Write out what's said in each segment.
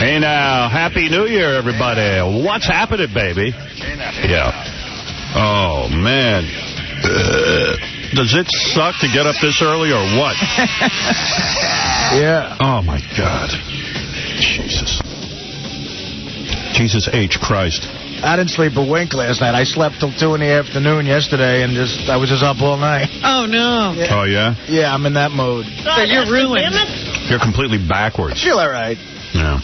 Hey, now. Happy New Year, everybody. What's happening, baby? Yeah. Oh, man. Does it suck to get up this early or what? Yeah. Oh, my God. Jesus H. Christ. I didn't sleep a wink last night. I slept till 2 in the afternoon yesterday, and I was just up all night. Oh, no. Yeah. Oh, yeah? Yeah, I'm in that mode. So you're ruined. You're completely backwards. Feel all right. Yeah.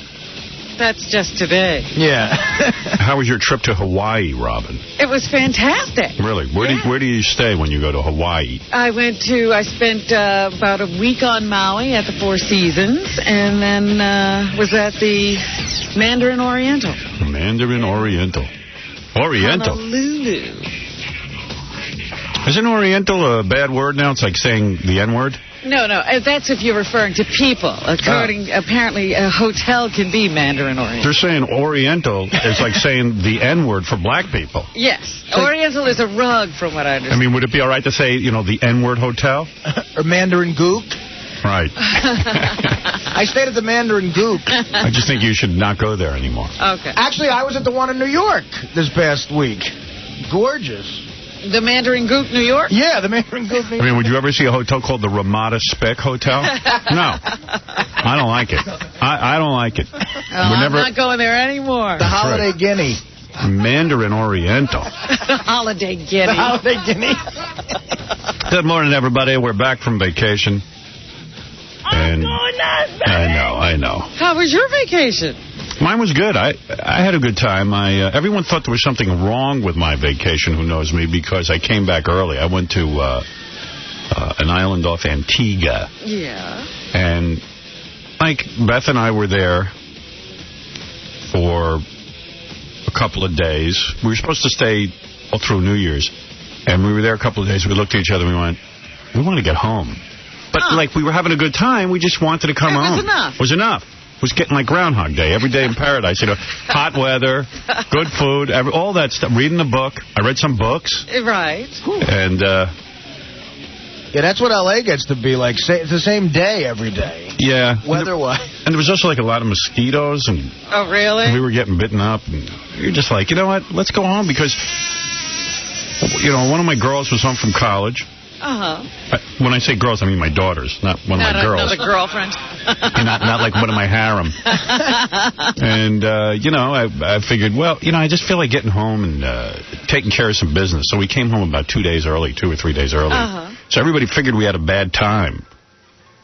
That's just today. Yeah. How was your trip to Hawaii, Robin? It was fantastic. Really? Where do you stay when you go to Hawaii? I spent about a week on Maui at the Four Seasons, and then was at the Mandarin Oriental. Mandarin Oriental. Oriental? Honolulu. Isn't Oriental a bad word now? It's like saying the N-word? No, that's if you're referring to people. Apparently, a hotel can be Mandarin Oriental. They're saying Oriental is like saying the N-word for black people. Yes. Oriental is a rug, from what I understand. I mean, would it be all right to say, the N-word hotel? Or Mandarin Gook? Right. I stayed at the Mandarin Gook. I just think you should not go there anymore. Okay. Actually, I was at the one in New York this past week. Gorgeous. The Mandarin Gook, New York? Yeah, the Mandarin Gook, New York. I mean, would you ever see a hotel called the Ramada Speck Hotel? No. I don't like it. I don't like it. I'm not going there anymore. The Holiday Guinea. Mandarin Oriental. Holiday Guinea. The Holiday Guinea. Good morning, everybody. We're back from vacation. And I know. How was your vacation? Mine was good. I had a good time. Everyone thought there was something wrong with my vacation, who knows me, because I came back early. I went to an island off Antigua. Yeah. And, Beth and I were there for a couple of days. We were supposed to stay all through New Year's. And we were there a couple of days. We looked at each other and we went, we want to get home. But, we were having a good time. We just wanted to come home. It was enough. It was getting like Groundhog Day, every day in paradise. Hot weather, good food, all that stuff. Reading a book. I read some books. Right. And, yeah, that's what L.A. gets to be like. It's the same day every day. Yeah. Weather-wise. And there was also, a lot of mosquitoes. And oh, really? We were getting bitten up. And you're just like, you know what? Let's go home because, one of my girls was home from college. Uh-huh. When I say girls, I mean my daughters, not one of my girls. Not a girlfriend. not like one of my harem. And, I figured, I just feel like getting home and taking care of some business. So we came home about 2 days early, 2 or 3 days early. Uh-huh. So everybody figured we had a bad time.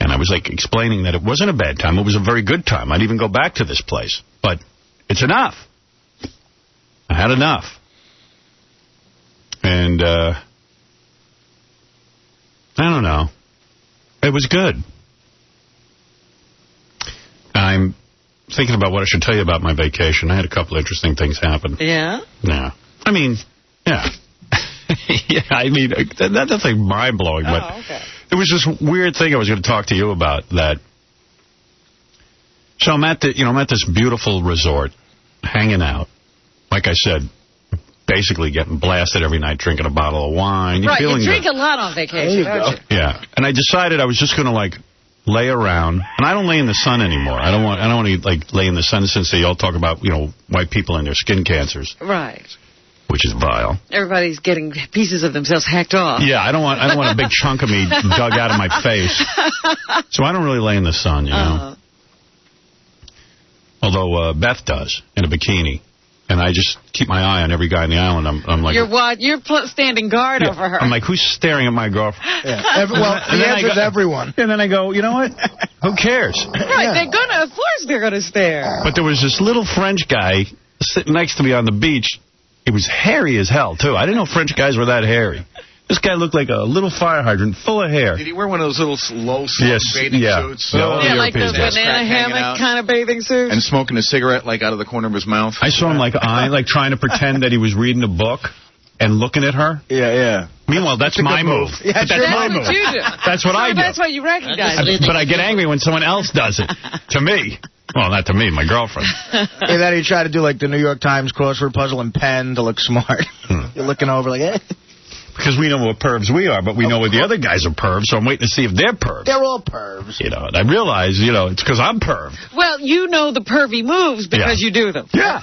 And I was, explaining that it wasn't a bad time. It was a very good time. I'd even go back to this place. But it's enough. I had enough. And, I don't know. It was good. I'm thinking about what I should tell you about my vacation. I had a couple interesting things happen. Yeah? Yeah. I mean, yeah. That's mind-blowing. Oh, but okay. There was this weird thing I was going to talk to you about. So I'm at this beautiful resort, hanging out. Like I said, basically getting blasted every night, drinking a bottle of wine. Right, you drink a lot on vacation, don't you? Yeah, and I decided I was just going to, lay around. And I don't lay in the sun anymore. I don't want to, lay in the sun since they all talk about, white people and their skin cancers. Right. Which is vile. Everybody's getting pieces of themselves hacked off. Yeah, I don't want a big chunk of me dug out of my face. So I don't really lay in the sun, know. Although Beth does, in a bikini. And I just keep my eye on every guy in the island. I'm like... You're standing guard over her. I'm like, who's staring at my girlfriend? Yeah. The answer is everyone. And then I go, you know what? Who cares? Right, of course they're going to stare. But there was this little French guy sitting next to me on the beach. He was hairy as hell, too. I didn't know French guys were that hairy. This guy looked like a little fire hydrant full of hair. Did he wear one of those little low-slung bathing suits? Yeah, like the banana hammock kind of bathing suit. And smoking a cigarette, out of the corner of his mouth. I saw him, trying to pretend that he was reading a book and looking at her. Yeah. Meanwhile, that's my move. Yeah, that's my move. What you do. That's what I do. That's why you recognize it. But I get angry when someone else does it. To me. Well, not to me, my girlfriend. And then he tried to do, the New York Times crossword puzzle in pen to look smart. You're looking over eh. Because we know what pervs we are, but we know what the other guys are pervs, so I'm waiting to see if they're pervs. They're all pervs. You know, and I realize, you know, it's because I'm perv. Well, you know the pervy moves because you do them. Yeah.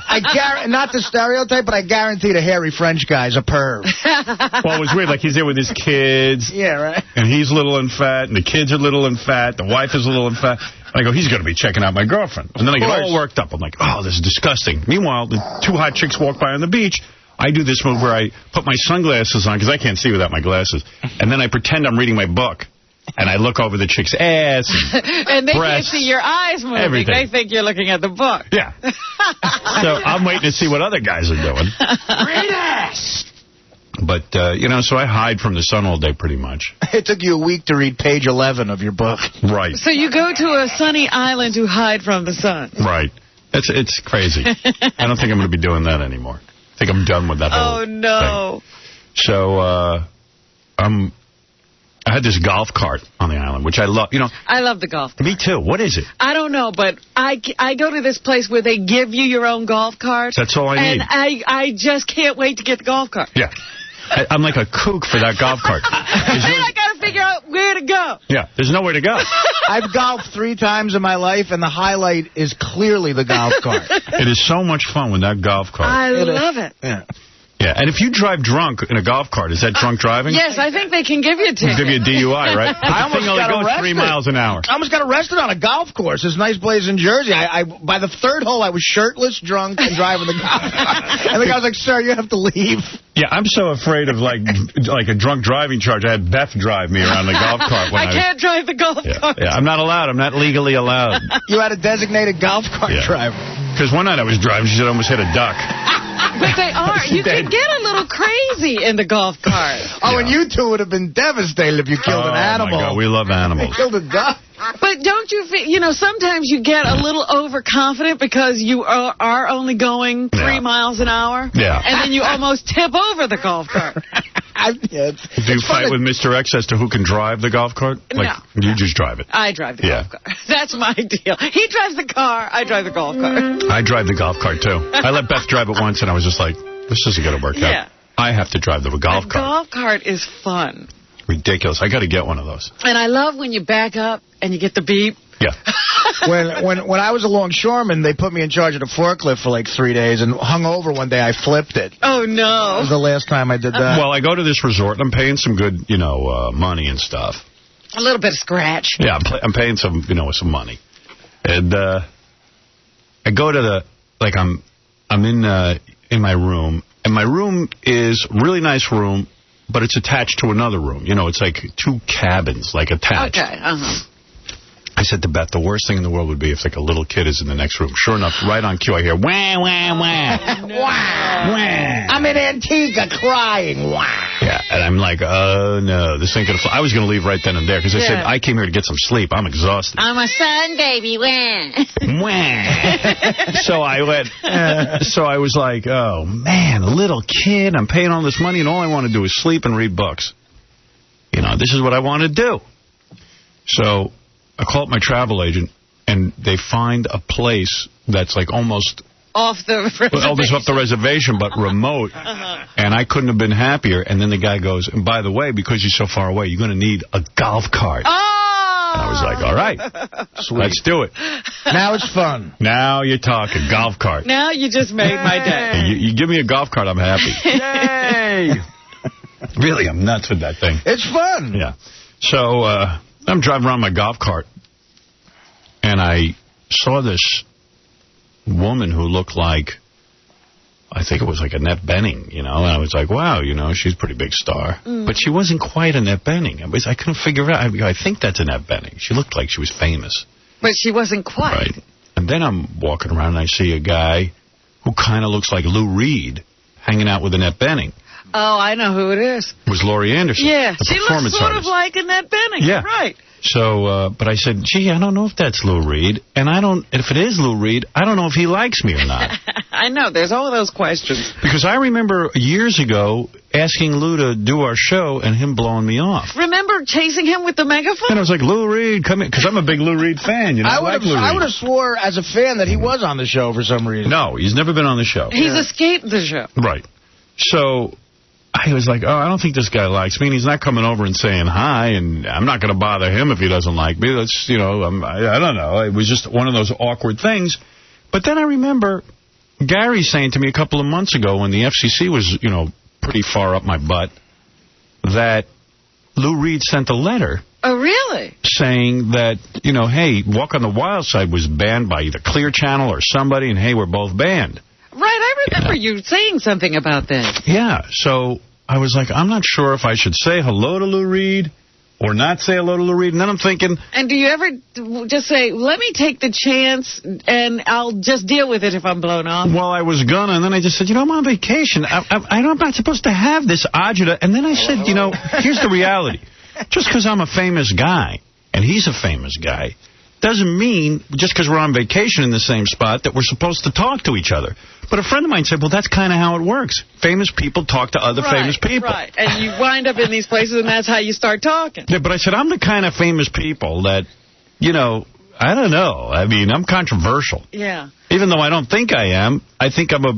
Not the stereotype, but I guarantee the hairy French guy's a perv. Well, it was weird. Like, he's there with his kids. Yeah, right. And he's little and fat, and the kids are little and fat. The wife is little and fat. I go, he's going to be checking out my girlfriend. And then I get all worked up. I'm like, oh, this is disgusting. Meanwhile, the two hot chicks walk by on the beach. I do this move where I put my sunglasses on because I can't see without my glasses. And then I pretend I'm reading my book. And I look over the chick's ass and they breasts, can't see your eyes moving. Everything. They think you're looking at the book. Yeah. So I'm waiting to see what other guys are doing. Great ass! But, you know, so I hide from the sun all day pretty much. It took you a week to read page 11 of your book. Right. So you go to a sunny island to hide from the sun. Right. It's crazy. I don't think I'm going to be doing that anymore. I think I'm done with that whole no. thing. So, I had this golf cart on the island, which I love. You know, I love the golf cart. Me too. What is it? I don't know, but I go to this place where they give you your own golf cart. That's all I need. And I just can't wait to get the golf cart. Yeah. I'm like a kook for that golf cart. Then I got to figure out where to go. Yeah, there's nowhere to go. I've golfed 3 times in my life, and the highlight is clearly the golf cart. It is so much fun with that golf cart. I love it. Yeah. Yeah, and if you drive drunk in a golf cart, is that drunk driving? Yes, I think they can give you a ticket. Give you a DUI, right? I almost got goes 3 miles an hour. I almost got arrested on a golf course. This nice place in Jersey. By the 3rd hole, I was shirtless, drunk, and driving the golf cart. And the guy was like, sir, you have to leave. Yeah, I'm so afraid of, like a drunk driving charge. I had Beth drive me around the golf cart. When I can't drive the golf cart. Yeah, I'm not allowed. I'm not legally allowed. You had a designated golf cart driver. Because one night I was driving, she said I almost hit a duck. But they are. You can get a little crazy in the golf cart. Oh, and you two would have been devastated if you killed an animal. Oh, my God, we love animals. You killed a duck. But don't you feel, you know, sometimes you get a little overconfident because you are only going 3 miles an hour. Yeah. And then you almost tip over the golf cart. Do you fight with Mr. X as to who can drive the golf cart? Like, no. You just drive it. I drive the golf cart. That's my deal. He drives the car, I drive the golf cart. I drive the golf cart, too. I let Beth drive it once, and I was just like, this isn't going to work out. I have to drive the golf cart. Golf cart is fun. Ridiculous. I got to get one of those. And I love when you back up and you get the beep. Yeah. When I was a longshoreman, they put me in charge of the forklift for like 3 days, and hung over one day, I flipped it. Oh, no. That was the last time I did that. Well, I go to this resort, and I'm paying some good, you know, money and stuff. A little bit of scratch. Yeah, I'm paying some, you know, some money. And I go to the, like, I'm in my room, and my room is a really nice room, but it's attached to another room. You know, it's like 2 cabins, like, attached. Okay, I said to Beth, the worst thing in the world would be if, like, a little kid is in the next room. Sure enough, right on cue, I hear, wah, wah, wah. No. Wah. Wah. I'm in Antigua crying. Wah. Yeah, and I'm like, oh, no, this ain't going to fly. I was going to leave right then and there, because I said, I came here to get some sleep. I'm exhausted. I'm a sun baby. Wah. Wah. So I went, so I was like, oh, man, a little kid. I'm paying all this money, and all I want to do is sleep and read books. You know, this is what I want to do. So I call up my travel agent, and they find a place that's like almost off the reservation, but remote. And I couldn't have been happier. And then the guy goes, and by the way, because you're so far away, you're going to need a golf cart. Oh! And I was like, all right, let's do it. Now it's fun. Now you're talking. Golf cart. Now you just made my day. You give me a golf cart, I'm happy. Yay! Really, I'm nuts with that thing. It's fun. Yeah. So I'm driving around my golf cart, and I saw this woman who looked like, I think it was like Annette Bening, you know, and I was like, wow, you know, she's a pretty big star. But she wasn't quite Annette Bening. I couldn't figure it out. I think that's Annette Bening. She looked like she was famous. But she wasn't quite. Right. And then I'm walking around, and I see a guy who kind of looks like Lou Reed hanging out with Annette Bening. Oh, I know who it is. It was Laurie Anderson. Yeah, the she looks sort of like Annette Bening. Yeah. Right. So, but I said, gee, I don't know if that's Lou Reed, and if it is Lou Reed, I don't know if he likes me or not. I know, there's all those questions. Because I remember years ago asking Lou to do our show and him blowing me off. Remember chasing him with the megaphone? And I was like, Lou Reed, come in, because I'm a big Lou Reed fan. You know, I would have swore as a fan that he was on the show for some reason. No, he's never been on the show. He's escaped the show. Right. So I was like, oh, I don't think this guy likes me, and he's not coming over and saying hi, and I'm not going to bother him if he doesn't like me. That's, you know, I don't know. It was just one of those awkward things. But then I remember Gary saying to me a couple of months ago when the FCC was, you know, pretty far up my butt, that Lou Reed sent a letter. Oh, really? Saying that, you know, hey, Walk on the Wild Side was banned by either Clear Channel or somebody, and hey, we're both banned. Right, I remember you saying something about that. Yeah, so I was like, I'm not sure if I should say hello to Lou Reed or not say hello to Lou Reed. And then I'm thinking... And do you ever just say, let me take the chance and I'll just deal with it if I'm blown off? Well, I was gonna, and then I just said, you know, I'm on vacation. I'm not supposed to have this agita. And then I said, you know, here's the reality. Just because I'm a famous guy, and he's a famous guy, doesn't mean, just because we're on vacation in the same spot, that we're supposed to talk to each other. But a friend of mine said, well, that's kind of how it works. Famous people talk to other famous people. Right, and you wind up in these places, and that's how you start talking. Yeah, but I said, I'm the kind of famous people that, you know, I don't know. I mean, I'm controversial. Yeah. Even though I don't think I am, I think I'm a...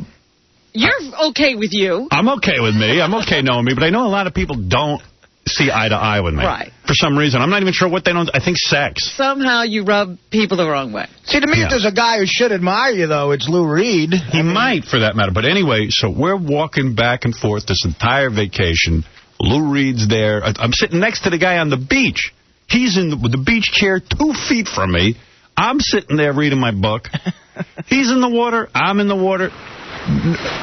You're okay with you. I'm okay with me. I'm okay knowing me, but I know a lot of people don't see eye to eye with me. Right. For some reason. I'm not even sure what they don't... I think sex. Somehow you rub people the wrong way. See, to me, if there's a guy who should admire you, though, it's Lou Reed. He might, for that matter. But anyway, so we're walking back and forth this entire vacation. Lou Reed's there. I'm sitting next to the guy on the beach. He's in the beach chair 2 feet from me. I'm sitting there reading my book. He's in the water. I'm in the water.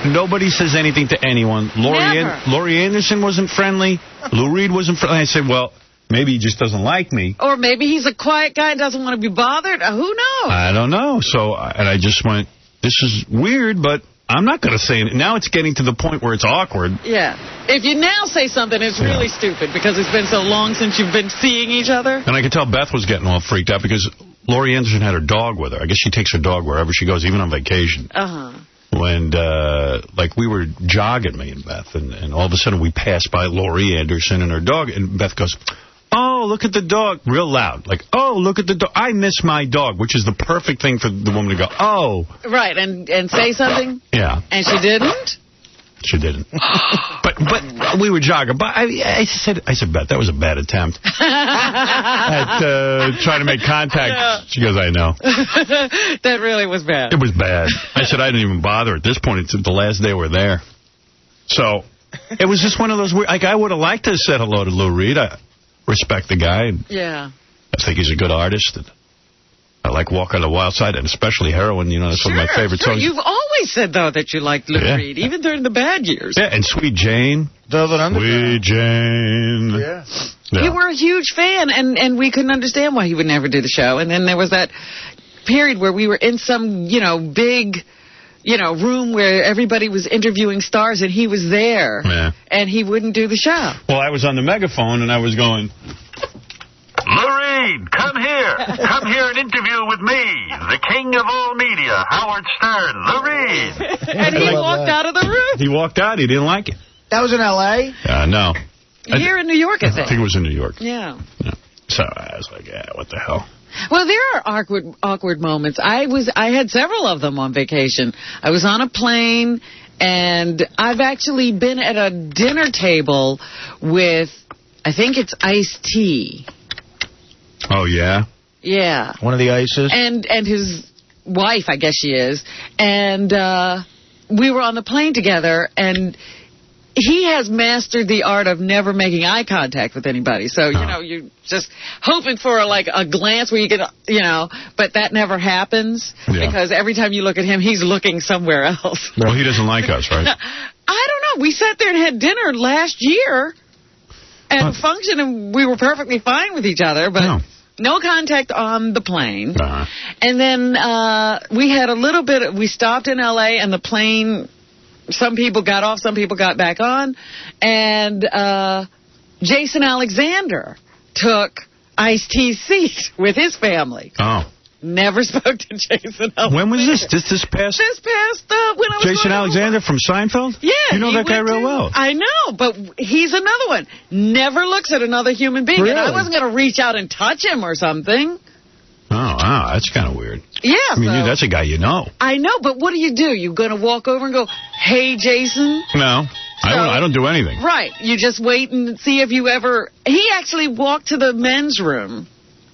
Nobody says anything to anyone. Laurie Anderson wasn't friendly. Lou Reed wasn't friendly. I said, well, maybe he just doesn't like me. Or maybe he's a quiet guy and doesn't want to be bothered. Who knows? I don't know. So, and I just went, this is weird, but I'm not going to say it. Now it's getting to the point where it's awkward. Yeah. If you now say something, it's really stupid because it's been so long since you've been seeing each other. And I could tell Beth was getting all freaked out because Laurie Anderson had her dog with her. I guess she takes her dog wherever she goes, even on vacation. Uh-huh. And, like, we were jogging, me and Beth, and all of a sudden we passed by Laurie Anderson and her dog, and Beth goes, oh, look at the dog, real loud, like, oh, look at the dog, I miss my dog, which is the perfect thing for the woman to go, oh. Right, and say something? Yeah. And she didn't? She didn't. But we were jogging. But I said, Beth, that was a bad attempt at trying to make contact. Yeah. She goes, I know. That really was bad. It was bad. I said, I didn't even bother at this point. It's the last day we're there. So it was just one of those weird, like, I would have liked to have said hello to Lou Reed. I respect the guy. Yeah. I think he's a good artist. And I like Walk on the Wild Side, and especially Heroin. You know, that's one of my favorite songs. You've always said, though, that you liked Lou Reed, even during the bad years. Yeah, and Sweet Jane. Sweet Jane. Yeah. You were a huge fan, and we couldn't understand why he would never do the show. And then there was that period where we were in some, big, room where everybody was interviewing stars, and he was there. Yeah. And he wouldn't do the show. Well, I was on the megaphone, and I was going... Lou Reed, come here. Come here and interview with me, the king of all media, Howard Stern. Lou Reed. And he walked out of the room. He walked out. He didn't like it. That was in L.A.? No. No. Here in New York, I think. I think it was in New York. Yeah. So I was like, yeah, what the hell? Well, there are awkward moments. I had several of them on vacation. I was on a plane, and I've actually been at a dinner table with, I think it's Ice-T. Oh, yeah? Yeah. One of the Ices? And his wife, I guess she is. And we were on the plane together, and he has mastered the art of never making eye contact with anybody. So, you're just hoping for, a glance where you can, but that never happens. Yeah. Because every time you look at him, he's looking somewhere else. Well, he doesn't like us, right? I don't know. We sat there and had dinner last year at a function, and we were perfectly fine with each other, but no contact on the plane. Uh-huh. And then we had a little bit, we stopped in L.A., and the plane, some people got off, some people got back on, and Jason Alexander took Ice-T's seat with his family. Oh. Never spoke to Jason Alexander. When was this? This past? This past, when I was Jason Alexander from Seinfeld? Yeah. You know that guy real well. I know, but he's another one. Never looks at another human being. Really? And I wasn't going to reach out and touch him or something. Oh, wow. That's kind of weird. Yeah. I mean, that's a guy you know. I know, but what do? You're going to walk over and go, hey, Jason? No. I don't do anything. Right. You just wait and see if you ever... He actually walked to the men's room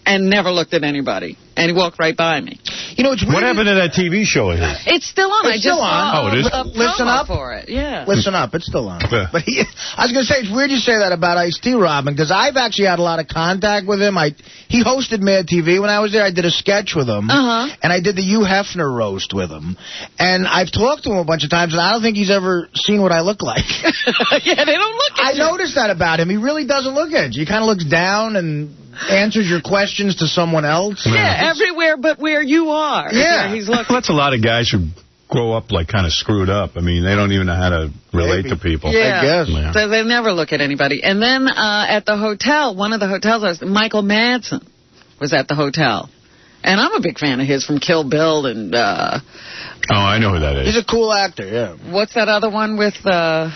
and never looked at anybody. And he walked right by me. You know, it's weird. What happened to that TV show of his? It's still on. It's still on. Oh, it is? Listen Up for it. Yeah. Listen Up. It's still on. Yeah. But I was going to say, it's weird you say that about Ice-T, Robin, because I've actually had a lot of contact with him. He hosted Mad TV. When I was there, I did a sketch with him. And I did the Hugh Hefner roast with him. And I've talked to him a bunch of times, and I don't think he's ever seen what I look like. Yeah, they don't look at you. I noticed that about him. He really doesn't look at you. He kind of looks down and answers your questions to someone else. Yeah, everywhere but where you are. Yeah. He's looking. That's a lot of guys who grow up like kind of screwed up. I mean, they don't even know how to relate to people. Yeah. I guess. Yeah. So they never look at anybody. And then at the hotel, one of the hotels, Michael Madsen was at the hotel. And I'm a big fan of his from Kill Bill and... Oh, I know who that is. He's a cool actor, yeah. What's that other one with...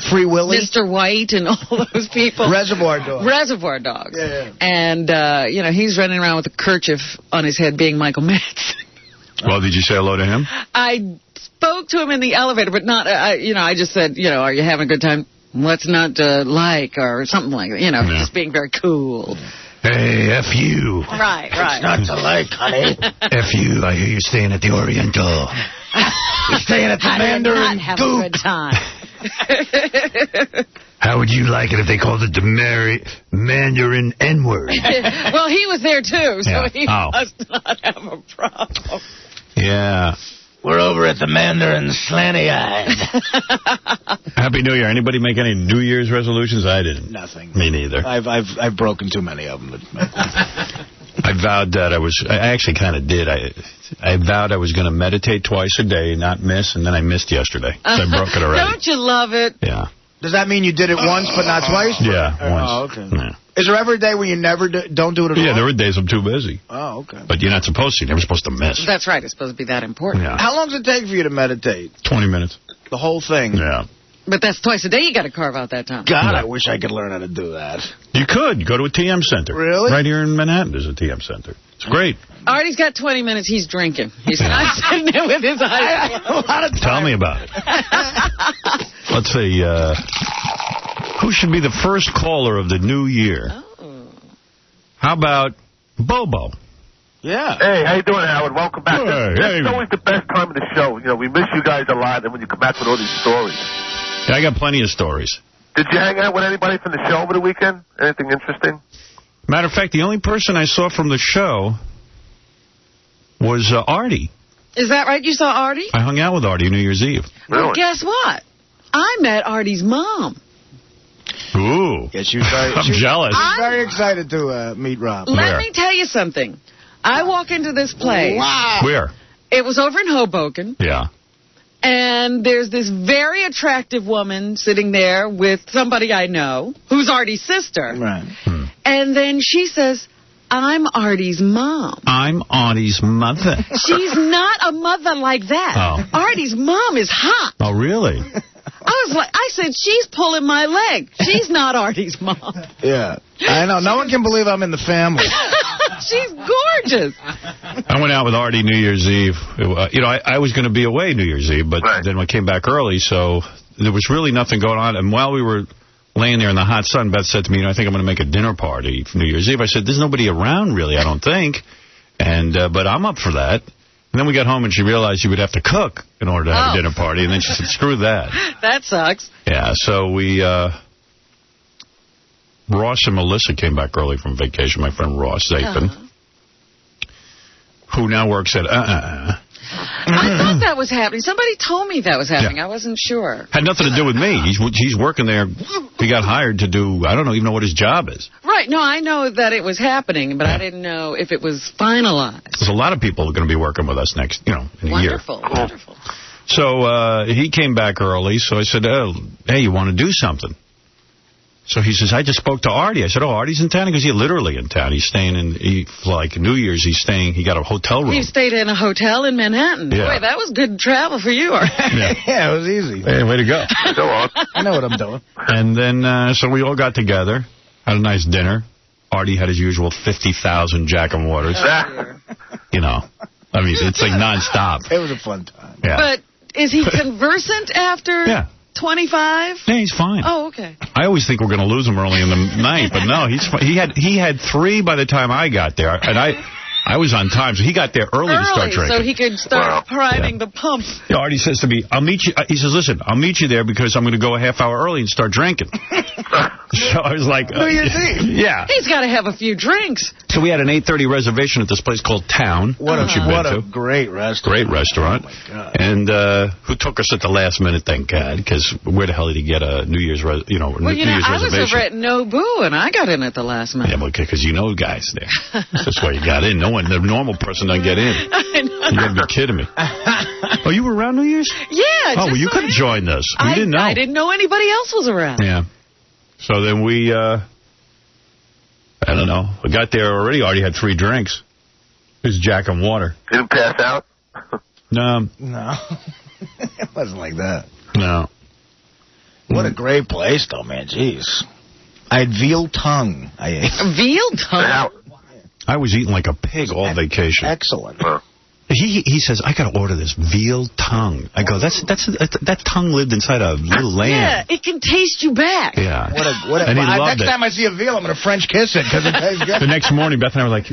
Free Willy? Mr. White and all those people. Reservoir Dogs. Reservoir Dogs. Yeah. And, you know, he's running around with a kerchief on his head being Michael Madsen. Well, did you say hello to him? I spoke to him in the elevator, but not, I just said, you know, are you having a good time? Let's not like, or something like that. You know, just being very cool. Hey, F you. Right. It's not to like, honey. F you, I hear you're staying at the Oriental. You're staying at the Mandarin have a good time. How would you like it if they called it the Mandarin N-word? Well, he was there, too, so he must not have a problem. Yeah. We're over at the Mandarin Slanty-Eyed. Happy New Year. Anybody make any New Year's resolutions? I didn't. Nothing. Me neither. I've broken too many of them. I vowed that I actually kind of did. I vowed I was going to meditate twice a day, not miss, and then I missed yesterday. So I broke it already. Don't you love it? Yeah. Does that mean you did it once but not twice? Yeah, once. Oh, okay. Yeah. Is there ever a day when you never don't do it at all? Yeah, there were days I'm too busy. Oh, okay. But you're not supposed to. You're never supposed to miss. That's right. It's supposed to be that important. Yeah. How long does it take for you to meditate? 20 minutes. The whole thing? Yeah. But that's twice a day you got to carve out that time. God, I wish I could learn how to do that. You could. Go to a TM center. Really? Right here in Manhattan there's a TM center. It's great. Artie's got 20 minutes. He's drinking. He's not sitting there with his eyes. A lot of time. Tell me about it. Let's see. Who should be the first caller of the new year? Oh. How about Bobo? Yeah. Hey, how you doing, Howard? Welcome back. Hey, This is always the best time of the show. You know, we miss you guys a lot, and when you come back with all these stories. Yeah, I got plenty of stories. Did you hang out with anybody from the show over the weekend? Anything interesting? Matter of fact, the only person I saw from the show was Artie. Is that right? You saw Artie? I hung out with Artie New Year's Eve. Really? Well, guess what? I met Artie's mom. Ooh. Yeah, she was very, I'm jealous. She's very excited to meet Rob. Let me tell you something. I walk into this place. Wow. Where? It was over in Hoboken. Yeah. And there's this very attractive woman sitting there with somebody I know, who's Artie's sister. Right. And then she says, I'm Artie's mom. I'm Artie's mother. She's not a mother like that. Oh. Artie's mom is hot. Oh, really? I said, she's pulling my leg. She's not Artie's mom. Yeah. I know. No one can believe I'm in the family. She's gorgeous. I went out with Artie New Year's Eve. I was going to be away New Year's Eve, but then I came back early, so there was really nothing going on. And while we were laying there in the hot sun, Beth said to me, I think I'm going to make a dinner party for New Year's Eve. I said, there's nobody around, really, I don't think. But I'm up for that. And then we got home, and she realized she would have to cook in order to have a dinner party. And then she said, screw that. That sucks. Yeah, so we... Ross and Melissa came back early from vacation, my friend Ross Zapin, who now works at I thought that was happening. Somebody told me that was happening. I wasn't sure. Had nothing to do with me. He's working there. He got hired to do, I don't even know what his job is. Right. No, I know that it was happening, but I didn't know if it was finalized. There's a lot of people going to be working with us next, in a year. Wonderful. So he came back early, so I said, hey, you want to do something? So he says, I just spoke to Artie. I said, Artie's in town? He goes, yeah, literally in town. He's staying like New Year's, he got a hotel room. He stayed in a hotel in Manhattan. Yeah. Boy, that was good travel for you, Artie. Yeah, it was easy. Hey, way to go. Go on. I know what I'm doing. And then, so we all got together, had a nice dinner. Artie had his usual 50,000 Jack and Waters. I mean, it's like nonstop. It was a fun time. Yeah. But is he conversant after? Yeah. 25? Yeah, he's fine. Oh, okay. I always think we're going to lose him early in the night, but no, he's fine. He had 3 by the time I got there, and I was on time, so he got there early to start drinking. So he could start priming the pump. Yeah, Artie says to me, I'll meet you. He says, listen, I'll meet you there because I'm going to go a half hour early and start drinking. So I was like, New Year's Eve. Yeah. He's got to have a few drinks. So we had an 8:30 reservation at this place called Town. What a great restaurant. Great restaurant. Oh, my God. And who took us at the last minute, thank God, because where the hell did he get a New Year's reservation? I was over at Nobu, and I got in at the last minute. Yeah, because you know guys there. That's why you got in. The normal person doesn't get in. I know. You got to be kidding me. Oh, you were around New Year's? Yeah. Oh, well, you could have joined us. We didn't know. I didn't know anybody else was around. Yeah. So then we, I don't know. We got there already. Already had 3 drinks. It was Jack and water. Didn't pass out? No. It wasn't like that. No. What a great place, though, man. Jeez. I had veal tongue. I ate. Veal tongue? I was eating like a pig all vacation. Excellent. He says, I got to order this veal tongue. I go, that tongue lived inside a little lamb. Yeah, it can taste you back. Yeah. And next time I see a veal, I'm going to French kiss it because it tastes good. The next morning, Beth and I were like,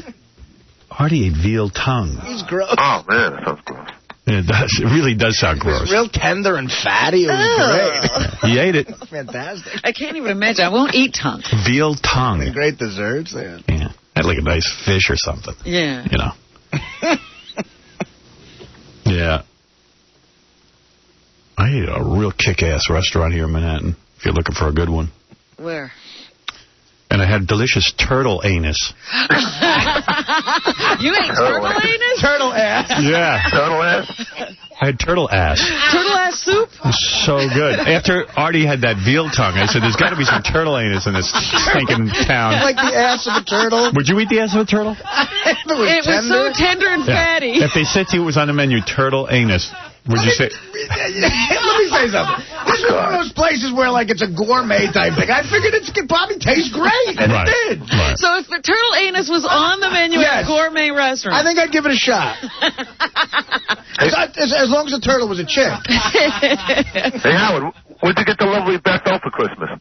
Artie ate veal tongue. He's gross. Oh, man, that sounds gross. It does. It really does sound gross. It was real tender and fatty. It was great. He ate it. Fantastic. I can't even imagine. I won't eat tongue. Veal tongue. And great desserts. Yeah. Had like a nice fish or something. Yeah. You know. Yeah. I ate a real kick-ass restaurant here in Manhattan, if you're looking for a good one. Where? And I had delicious turtle anus. You ate turtle anus? Turtle ass. Yeah. Turtle ass? I had turtle ass. Turtle ass soup? It was so good. After Artie had that veal tongue, I said, there's got to be some turtle anus in this stinking town. Like the ass of a turtle. Would you eat the ass of a turtle? It was so tender and fatty. If they said to you it was on the menu, turtle anus, would you say... Let me say something. This is one of those places where, like, it's a gourmet type thing. I figured it could probably taste great, and it did. Right. So if the turtle anus was on the menu at a gourmet restaurant... I think I'd give it a shot. As long as the turtle was a chick. Hey, Howard, where'd you get the lovely Beth for Christmas?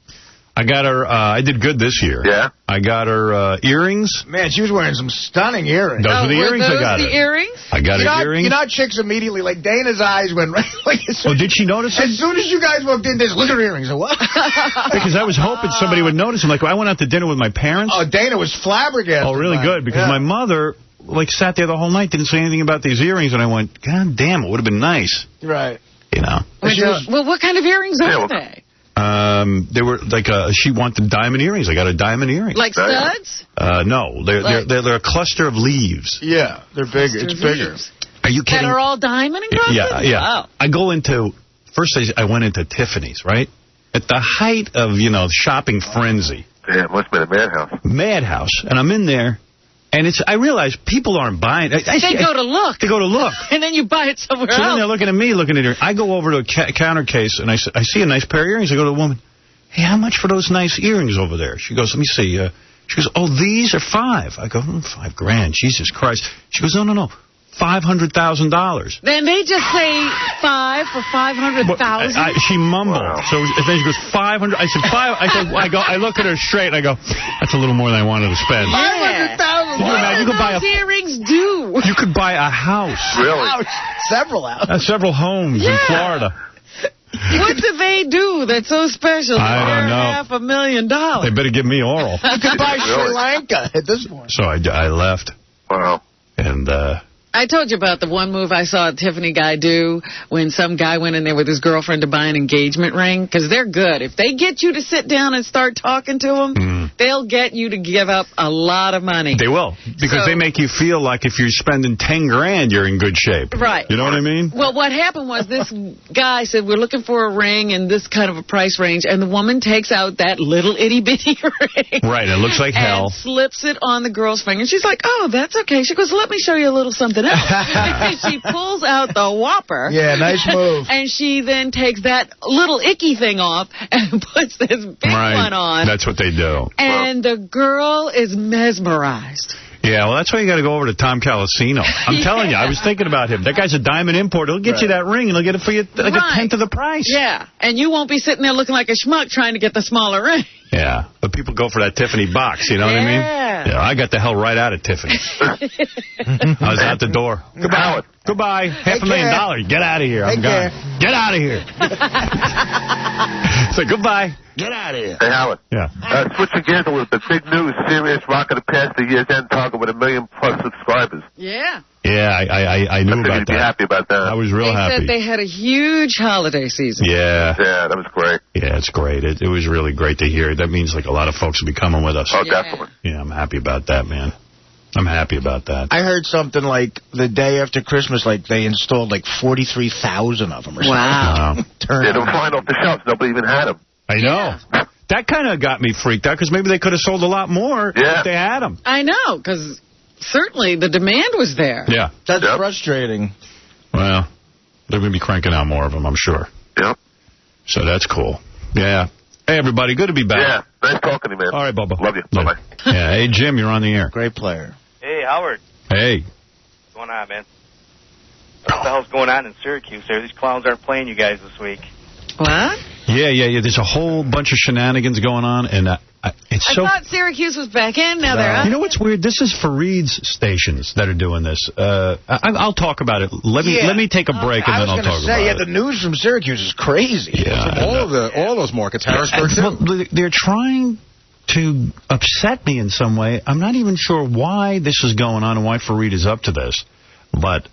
I got her, I did good this year. Yeah? I got her earrings. Man, she was wearing some stunning earrings. Those were the earrings I got her. Earrings? I got her earrings. You know, chicks immediately, like, Dana's eyes went right. Like, did she notice it? As soon as you guys walked in, look at her earrings. I what? Because I was hoping somebody would notice them. Like, I went out to dinner with my parents. Oh, Dana was flabbergasted. Oh, really good. Because my mother, like, sat there the whole night, didn't say anything about these earrings. And I went, God damn, it would have been nice. Right. You know. Well, what kind of earrings are they? They were like she wanted diamond earrings. I got a diamond earring. Like studs? No, they're a cluster of leaves. Yeah, they're bigger. It's bigger. Are you kidding? That are all diamond encrusted? Yeah. Wow. I go into I went into Tiffany's, right? At the height of shopping frenzy. Yeah, it must have been a madhouse. Madhouse, and I'm in there. And I realize people aren't buying it. They go to look. They go to look. And then you buy it somewhere else. So then they're looking at me, looking at her. I go over to a counter case, and I see a nice pair of earrings. I go to the woman, hey, how much for those nice earrings over there? She goes, let me see. She goes, oh, these are $5,000. I go, $5,000. Jesus Christ. She goes, no. $500,000. Then they just say $5 for $500,000. She mumbled. Wow. So then she goes, $500. I said, I look at her straight, and I go, that's a little more than I wanted to spend. Yeah. $500,000. You could buy earrings do? You could buy a house. Really? Several houses. Several homes in Florida. What do they do that's so special? I don't know. $500,000. They better give me oral. You could buy Sri Lanka at this point. So I left. Wow. And I told you about the one move I saw a Tiffany guy do when some guy went in there with his girlfriend to buy an engagement ring. Because they're good. If they get you to sit down and start talking to them, they'll get you to give up a lot of money. They will. Because they make you feel like if you're spending $10,000, you're in good shape. Right. You know what I mean? Well, what happened was this guy said, we're looking for a ring in this kind of a price range. And the woman takes out that little itty-bitty ring. Right. It looks like hell. And slips it on the girl's finger. And she's like, oh, that's okay. She goes, let me show you a little something else. And she pulls out the Whopper. Yeah, nice move. And she then takes that little icky thing off and puts this big one on. That's what they do. And the girl is mesmerized. Yeah, well, that's why you got to go over to Tom Calacino. I'm telling you, I was thinking about him. That guy's a diamond importer. He'll get you that ring, and he'll get it for you like a tenth of the price. Yeah, and you won't be sitting there looking like a schmuck trying to get the smaller ring. Yeah, but people go for that Tiffany box, you know what I mean? Yeah, I got the hell right out of Tiffany. I was out the door. Goodbye. Goodbye. $500,000. Get out of here. I'm gone. Get out of here. So goodbye. Get out of here. Hey, Howard. Yeah. Switching gears a little bit. Big news. Sirius Rock of the past the year's end target with 1 million+ subscribers. Yeah. Yeah, I knew about that. Be happy about that. I was real happy. They said they had a huge holiday season. Yeah. Yeah, that was great. Yeah, it's great. It was really great to hear. That means like a lot of folks will be coming with us. Oh, definitely. Yeah, I'm happy about that, man. I'm happy about that. I heard something like the day after Christmas, like they installed like 43,000 of them or something. Wow. They were flying off the shelves. Nobody even had them. I know. Yeah. That kind of got me freaked out because maybe they could have sold a lot more if they had them. I know, because certainly the demand was there. Yeah. That's frustrating. Well, they're going to be cranking out more of them, I'm sure. Yep. So that's cool. Yeah. Hey, everybody. Good to be back. Yeah. Nice talking to you, man. All right, Bubba. Love you. Bye-bye. Yeah. Hey, Jim, you're on the air. Great player. Hey, Howard. Hey. What's going on, man? What the hell's going on in Syracuse there? These clowns aren't playing you guys this week. What? Yeah. There's a whole bunch of shenanigans going on, and I thought Syracuse was back in. Now they're out. You know what's weird? This is Fareed's stations that are doing this. I'll talk about it. Let me take a break, and then I'll talk about it. Yeah, the news from Syracuse is crazy. Yeah, all those markets, Harrisburg, too. Well, they're trying to upset me in some way. I'm not even sure why this is going on and why Fareed is up to this, but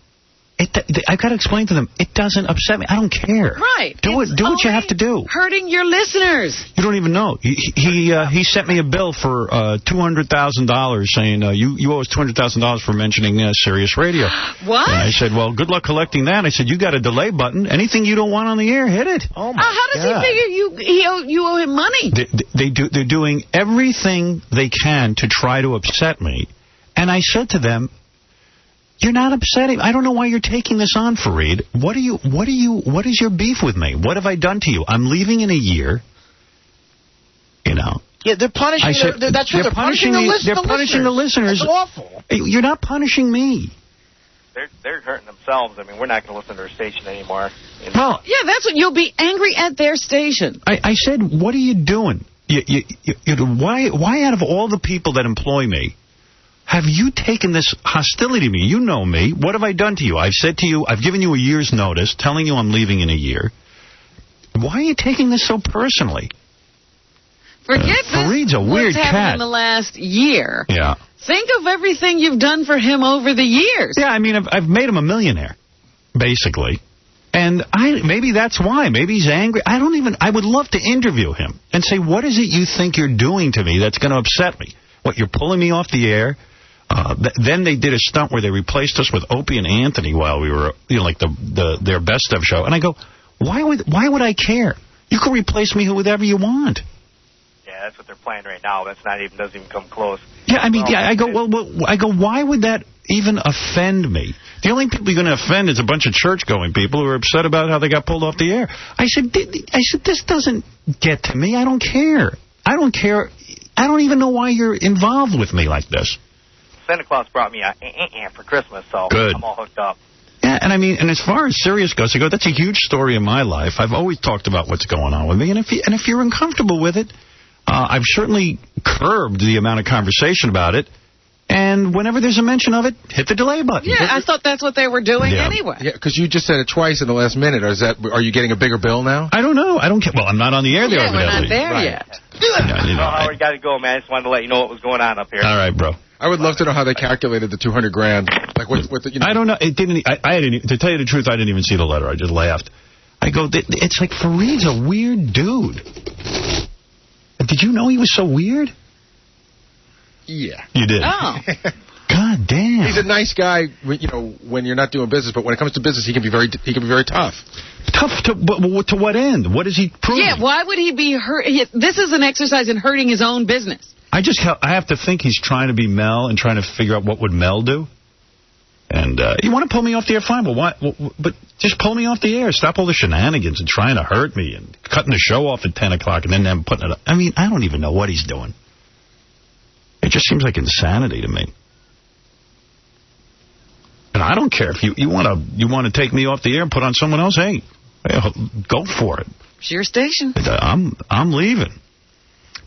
I've got to explain to them, it doesn't upset me. I don't care. Right. Do what you have to do. Hurting your listeners. You don't even know. He sent me a bill for $200,000 saying, you owe us $200,000 for mentioning Sirius Radio. What? And I said, well, good luck collecting that. I said, you got a delay button. Anything you don't want on the air, hit it. Oh, my how does he figure you owe him money? They're doing everything they can to try to upset me. And I said to them, you're not upsetting. I don't know why you're taking this on, Fareed. What is your beef with me? What have I done to you? I'm leaving in a year. You know. Yeah, they're punishing. That's what they're punishing the listeners. That's awful. You're not punishing me. They're hurting themselves. I mean, we're not going to listen to their station anymore. Well, yeah, that's what you'll be angry at their station. I said, what are you doing? Why out of all the people that employ me, have you taken this hostility to me? You know me. What have I done to you? I've said to you, I've given you a year's notice, telling you I'm leaving in a year. Why are you taking this so personally? Forget Fareed's a weird cat. What's happened in the last year. Yeah. Think of everything you've done for him over the years. Yeah, I mean, I've made him a millionaire, basically. And maybe that's why. Maybe he's angry. I would love to interview him and say, what is it you think you're doing to me that's going to upset me? What, you're pulling me off the air? Then they did a stunt where they replaced us with Opie and Anthony while we were, like their best of show. And I go, why would I care? You can replace me with whatever you want. Yeah, that's what they're playing right now. Doesn't even come close. Yeah, I mean, I go, why would that even offend me? The only people you're going to offend is a bunch of church-going people who are upset about how they got pulled off the air. I said, this doesn't get to me. I don't care. I don't care. I don't even know why you're involved with me like this. Santa Claus brought me for Christmas, so good. I'm all hooked up. Yeah, and I mean, and as far as Sirius goes, I go, that's a huge story in my life. I've always talked about what's going on with me, and if you're uncomfortable with it, I've certainly curbed the amount of conversation about it. And whenever there's a mention of it, hit the delay button. Yeah, I thought that's what they were doing anyway. Yeah, because you just said it twice in the last minute. Are you getting a bigger bill now? I don't know. I don't care. Well, I'm not on the air there. Yeah, we're not there yet. Howard, got to go, man. I just wanted to let you know what was going on up here. All right, bro. I would love to know how they calculated the $200,000. Like with the, I don't know. It didn't. I didn't. To tell you the truth, I didn't even see the letter. I just laughed. I go, it's like Fareed's a weird dude. Did you know he was so weird? Yeah. You did? Oh. God damn. He's a nice guy, when you're not doing business, but when it comes to business, he can be very tough. Tough to what end? What is he proving? Yeah, why would he be hurt? This is an exercise in hurting his own business. I have to think he's trying to be Mel and trying to figure out what would Mel do. And you want to pull me off the air, fine. But just pull me off the air. Stop all the shenanigans and trying to hurt me and cutting the show off at 10 o'clock and then them putting it up. I mean, I don't even know what he's doing. It just seems like insanity to me. And I don't care if you want to take me off the air and put on someone else. Hey, go for it. It's your station. I'm leaving.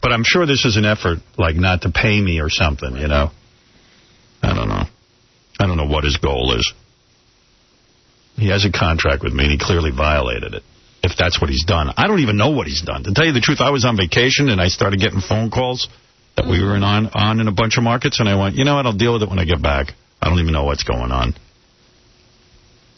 But I'm sure this is an effort, like, not to pay me or something, you know. I don't know. I don't know what his goal is. He has a contract with me, and he clearly violated it, if that's what he's done. I don't even know what he's done. To tell you the truth, I was on vacation, and I started getting phone calls that we were on in a bunch of markets, and I went, you know what, I'll deal with it when I get back. I don't even know what's going on.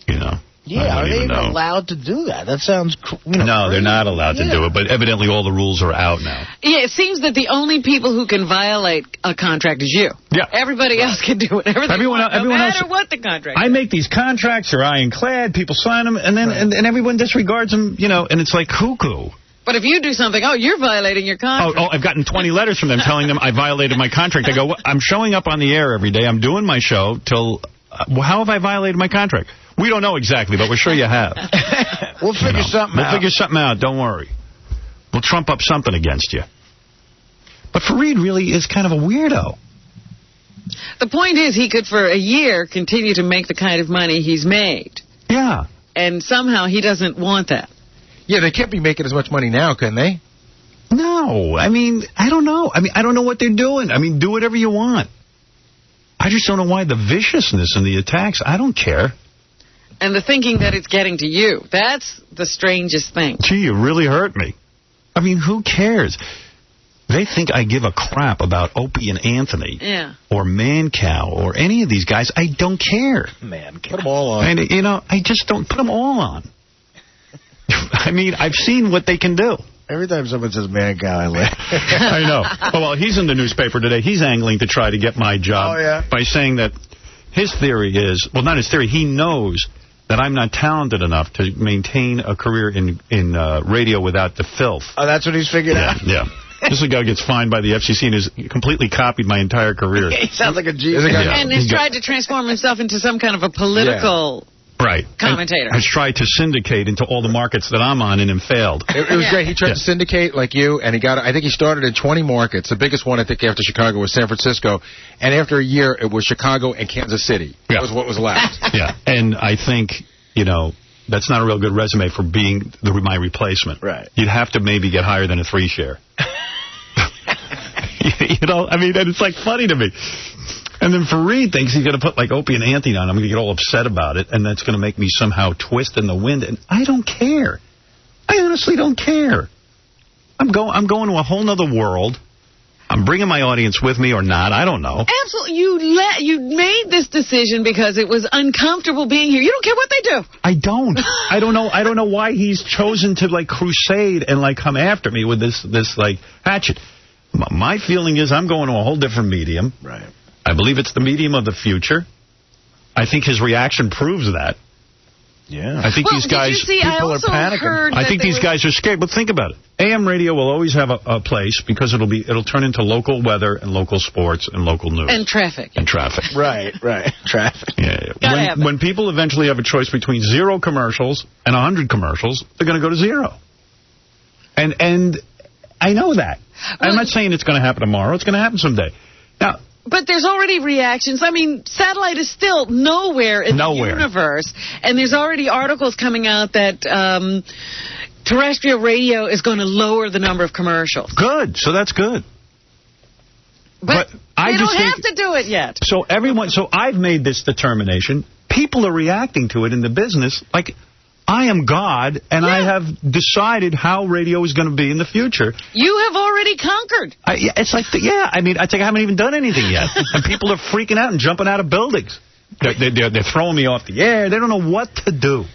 You know. Yeah, are they even allowed to do that? That sounds, No, they're not allowed to do it, but evidently all the rules are out now. Yeah, it seems that the only people who can violate a contract is you. Yeah. Everybody else can do whatever they want, no matter what the contract is. I make these contracts, they're ironclad, people sign them, and then and everyone disregards them, you know, and it's like cuckoo. But if you do something, you're violating your contract. Oh, I've gotten 20 letters from them telling them I violated my contract. I go, I'm showing up on the air every day, I'm doing my show till... how have I violated my contract? We don't know exactly, but we're sure you have. We'll figure something out. We'll figure something out, don't worry. We'll trump up something against you. But Fareed really is kind of a weirdo. The point is, he could, for a year, continue to make the kind of money he's made. Yeah. And somehow he doesn't want that. Yeah, they can't be making as much money now, can they? No. I mean, I don't know. I don't know what they're doing. I mean, do whatever you want. I just don't know why the viciousness and the attacks. I don't care. And the thinking that it's getting to you. That's the strangest thing. Gee, you really hurt me. I mean, who cares? They think I give a crap about Opie and Anthony. Yeah. Or Mancow or any of these guys. I don't care. Mancow. Put them all on. And, you know, I just don't put them all on. I mean, I've seen what they can do. Every time someone says Mancow, I laugh. I know. Oh, well, he's in the newspaper today. He's angling to try to get my job by saying that his theory is, well, not his theory, he knows that I'm not talented enough to maintain a career in radio without the filth. Oh, that's what he's figured out? Yeah. This guy gets fined by the FCC and has completely copied my entire career. He sounds like a genius. And has tried to transform himself into some kind of a political... Right. Commentator. Has tried to syndicate into all the markets that I'm on and failed. It was great. He tried to syndicate like you, and I think he started in 20 markets. The biggest one, I think, after Chicago was San Francisco. And after a year, it was Chicago and Kansas City. That was what was left. Yeah. And I think, you know, that's not a real good resume for being my replacement. Right. You'd have to maybe get higher than a 3 share. You know, I mean, and it's like funny to me. And then Fareed thinks he's going to put, like, Opie and Anthony on. I'm going to get all upset about it, and that's going to make me somehow twist in the wind. And I don't care. I honestly don't care. I'm going to a whole other world. I'm bringing my audience with me or not. I don't know. Absolutely. You made this decision because it was uncomfortable being here. You don't care what they do. I don't. I don't know. I don't know why he's chosen to, like, crusade and, like, come after me with this like, hatchet. My feeling is I'm going to a whole different medium. Right. I believe it's the medium of the future. I think his reaction proves that. Yeah. I think these guys, people are panicking. I think these guys are scared. But think about it. AM radio will always have a place because it'll turn into local weather and local sports and local news. And traffic. Right. Traffic. Yeah. When people eventually have a choice between 0 commercials and 100 commercials, they're going to go to 0. And I know that. I'm not saying it's going to happen tomorrow. It's going to happen someday. Now, but there's already reactions. I mean, satellite is still nowhere in the universe. And there's already articles coming out that terrestrial radio is going to lower the number of commercials. Good. So that's good. But they don't have to do it yet. So I've made this determination. People are reacting to it in the business like... I am God, and I have decided how radio is going to be in the future. You have already conquered. It's like, I mean, I haven't even done anything yet. And people are freaking out and jumping out of buildings. They're throwing me off the air. They don't know what to do.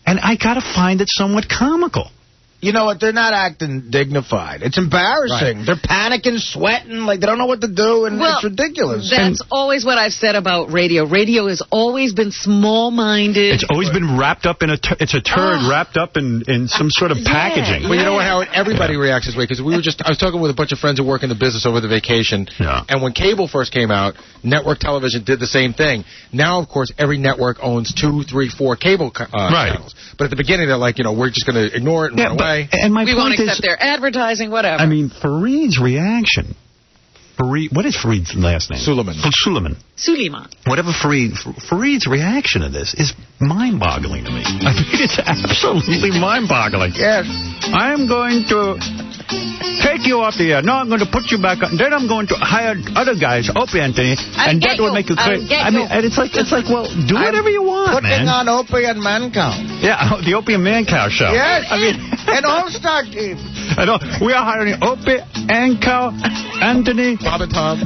And I got to find it somewhat comical. You know what? They're not acting dignified. It's embarrassing. Right. They're panicking, sweating, like they don't know what to do, and it's ridiculous. That's always what I've said about radio. Radio has always been small-minded. It's always been wrapped up in it's a turd wrapped up in some sort of packaging. Well, you know what, Howard? Everybody reacts this way, because I was talking with a bunch of friends who work in the business over the vacation, and when cable first came out, network television did the same thing. Now, of course, every network owns 2, 3, 4 cable channels. But at the beginning, they're like, we're just going to ignore it and run away. And we won't accept their advertising, whatever. I mean, Fareed's reaction Fareed. What is Fareed's last name? Suleiman. Suleiman. Whatever Fareed's reaction to this is mind-boggling to me. I mean, it's absolutely mind-boggling. Yes. I am going to take you off the air. No, I'm going to put you back on. Then I'm going to hire other guys, Opie Anthony, and that will make you crazy. I mean, and it's like, well, do whatever you want, man. Putting on Opie and Mancow. Yeah, the Opie and Mancow show. Yes. I mean, an all-star team. I know. We are hiring Opie, Mancow, Anthony, Bob and Tom,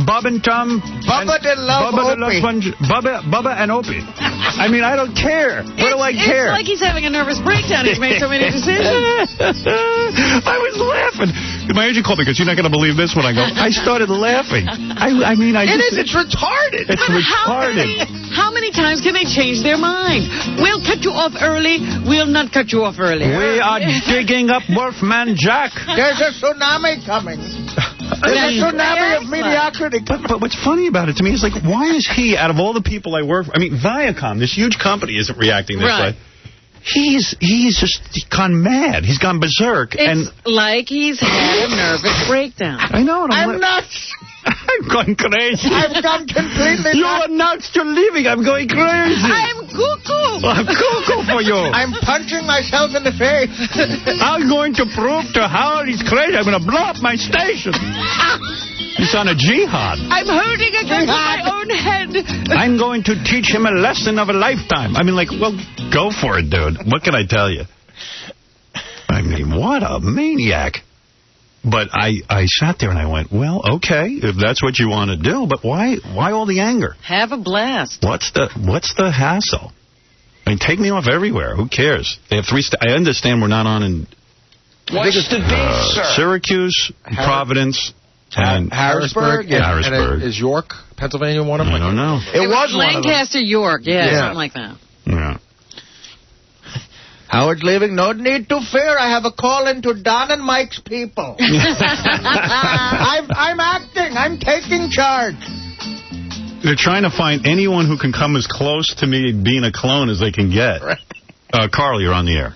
Bubba the Love Opie. Bubba and Opie. I mean, I don't care. What do I care? It's like he's having a nervous breakdown. He's made so many decisions. I was laughing. My agent called me because you're not going to believe this when I go. I started laughing. I mean, it's retarded. It's retarded. How many times can they change their mind? We'll cut you off early. We'll not cut you off early. We are digging up Wolfman Jack. There's a tsunami coming. There's a tsunami of mediocrity. But what's funny about it to me is, like, why is he, out of all the people I work for, I mean, Viacom, this huge company, isn't reacting this way. He's just gone mad. He's gone berserk. It's like he's had a nervous breakdown. I know. I'm nuts. I'm going crazy. I've gone completely nuts. You are nuts. You're leaving. I'm going crazy. I'm cuckoo. I'm cuckoo for you. I'm punching myself in the face. I'm going to prove to Howard he's crazy. I'm going to blow up my station. He's on a jihad. I'm holding a gun to my own head. I'm going to teach him a lesson of a lifetime. I mean, like, well, go for it, dude. What can I tell you? I mean, what a maniac. But I sat there and I went, well, okay, if that's what you want to do, but why all the anger? Have a blast. What's the hassle? I mean, take me off everywhere. Who cares? They have 3 I understand we're not on in Syracuse, Providence, and Harrisburg. Harrisburg. And is York, Pennsylvania, one of them? I don't know. It was Lancaster, York. Yeah, something like that. Yeah. Howard's leaving. No need to fear. I have a call into Don and Mike's people. I'm acting. I'm taking charge. They're trying to find anyone who can come as close to me being a clone as they can get. Carl, you're on the air.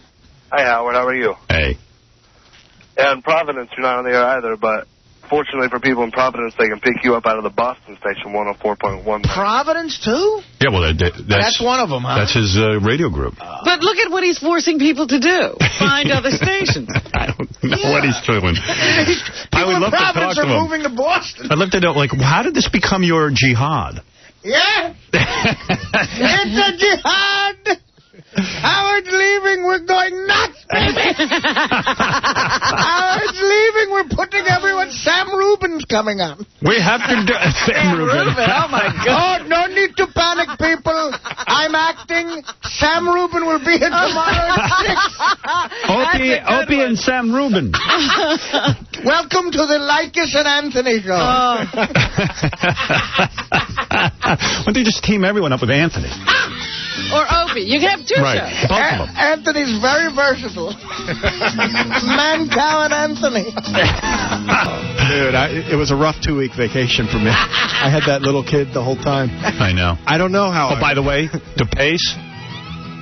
Hi, Howard. How are you? Hey. Yeah, in Providence, you're not on the air either, but fortunately for people in Providence, they can pick you up out of the Boston station, 104.1. Providence, too? Yeah, well, that's one of them, huh? That's his radio group. But look at what he's forcing people to do. Find other stations. I don't know what he's doing. I would love to talk to him. Are moving to Boston. I'd love to know, like, how did this become your jihad? Yeah. It's a jihad. Howard's leaving. We're going nuts, baby. Howard's leaving. We're putting everyone. Sam Rubin's coming on. We have to do Sam Rubin. Oh, my God. Oh, no need to panic, people. I'm acting. Sam Rubin will be here tomorrow at 6. Opie and Sam Rubin. Welcome to the Lycus and Anthony show. Why don't they just team everyone up with Anthony? Or Opie. You can have 2 shows. Both of them. Anthony's very versatile. Mancow and Anthony. Dude, it was a rough 2-week vacation for me. I had that little kid the whole time. I know. I don't know how. Oh, by the way, DePace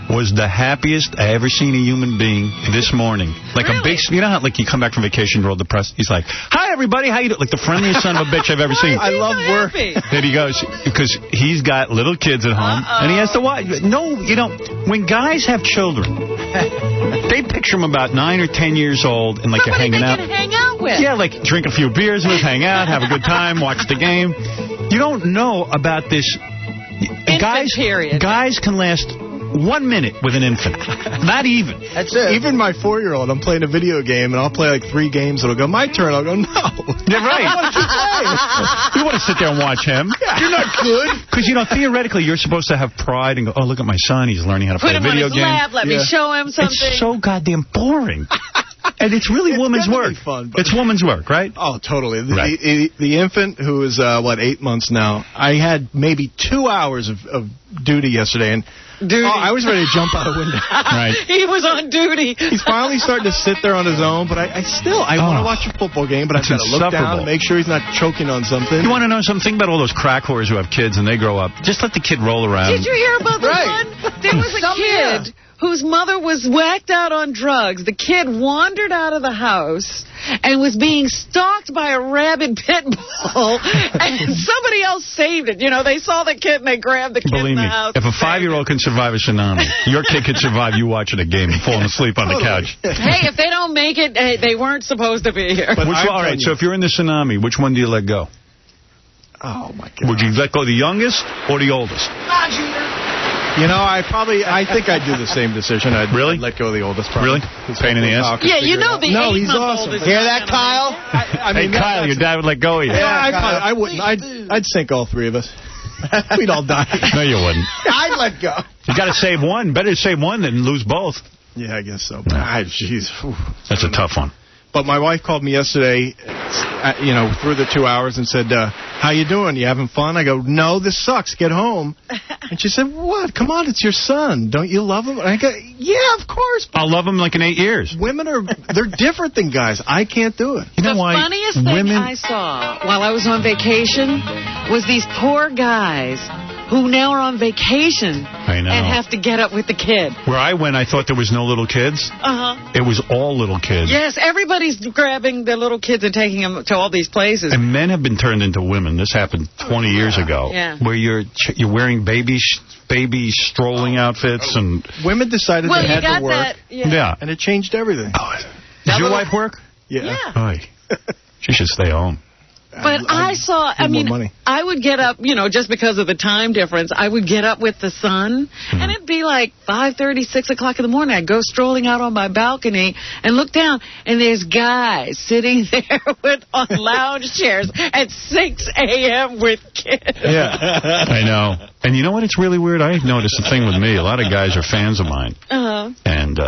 was the happiest I ever seen a human being this morning. Like a big, you know how like you come back from vacation, you're all depressed. He's like, "Hi everybody, how you doing?" Like the friendliest son of a bitch I've ever seen. I love work. There he goes because he's got little kids at home and he has to watch. No, you know, when guys have children, they picture them about 9 or 10 years old and like you're hanging out. Hang out with. Yeah, like drink a few beers with, hang out, have a good time, watch the game. You don't know about this. Guys can last 1 minute with an infant. Not even. That's it. Even my 4-year-old, I'm playing a video game, and I'll play like 3 games. It'll go, my turn. I'll go, no. You're right. You want to sit there and watch him. Yeah. You're not good. Because, you know, theoretically, you're supposed to have pride and go, oh, look at my son. He's learning how to play a video game. Put him on his lap. Let me show him something. It's so goddamn boring. And it's really woman's work. Fun, it's woman's work, right? Oh, totally. The infant, who is, 8 months now, I had maybe 2 hours of duty yesterday, and I was ready to jump out a window. Right. He was on duty. He's finally starting to sit there on his own, but I want to watch a football game, but I've got to look down and make sure he's not choking on something. You want to know something about all those crack whores who have kids and they grow up? Just let the kid roll around. Did you hear about the one? There was a kid whose mother was whacked out on drugs. The kid wandered out of the house and was being stalked by a rabid pit bull, and somebody else saved it. You know, they saw the kid and they grabbed the kid in the house. If a 5-year-old can survive a tsunami, your kid could survive you watching a game and falling asleep on the couch. Hey, if they don't make it, hey, they weren't supposed to be here. But all right, so if you're in the tsunami, which one do you let go? Oh, my God. Would you let go the youngest or the oldest? You know, I think I'd do the same decision. I'd let go of the oldest. Probably. Really? Pain in the ass? Yeah, you know the 8-month-old is... Hear that, Kyle? I mean, hey, Kyle, your dad would let go of you. Yeah, I wouldn't. I'd sink all three of us. We'd all die. No, you wouldn't. I'd let go. You got to save one. Better to save one than lose both. Yeah, I guess so. Jeez. That's a tough one. But my wife called me yesterday, through the 2 hours and said, how you doing? You having fun? I go, no, this sucks. Get home. And she said, what? Come on, it's your son. Don't you love him? And I go, yeah, of course. I'll love him like in 8 years. Women they're different than guys. I can't do it. You know why? The funniest thing I saw while I was on vacation was these poor guys who now are on vacation and have to get up with the kid. Where I went, I thought there was no little kids. It was all little kids. Yes, everybody's grabbing their little kids and taking them to all these places. And men have been turned into women. This happened 20 years ago. Yeah. Where you're wearing baby strolling outfits. And women decided they had to work. Yeah. And it changed everything. Does your wife work? Yeah. She should stay home. But I would get up, just because of the time difference, I would get up with the sun, and it'd be like 5:30, 6 o'clock in the morning. I'd go strolling out on my balcony and look down, and there's guys sitting there on lounge chairs at 6 a.m. with kids. Yeah, I know. And you know what? It's really weird. I noticed the thing with me. A lot of guys are fans of mine. And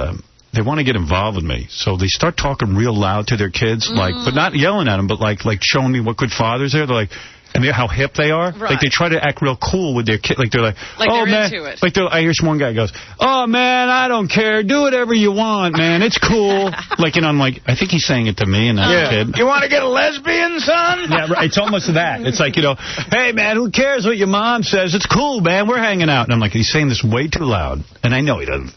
they want to get involved with me, so they start talking real loud to their kids, but not yelling at them, but like showing me what good fathers they're like, and how hip they are. Right. Like they try to act real cool with their kid, like they're like oh they're man, into it. like I hear one guy goes, oh man, I don't care, do whatever you want, man, it's cool. I'm like, I think he's saying it to me and not the kid. You want to get a lesbian, son? Yeah, right. It's almost that. It's like, hey man, who cares what your mom says? It's cool, man. We're hanging out. And I'm like, he's saying this way too loud, and I know he doesn't.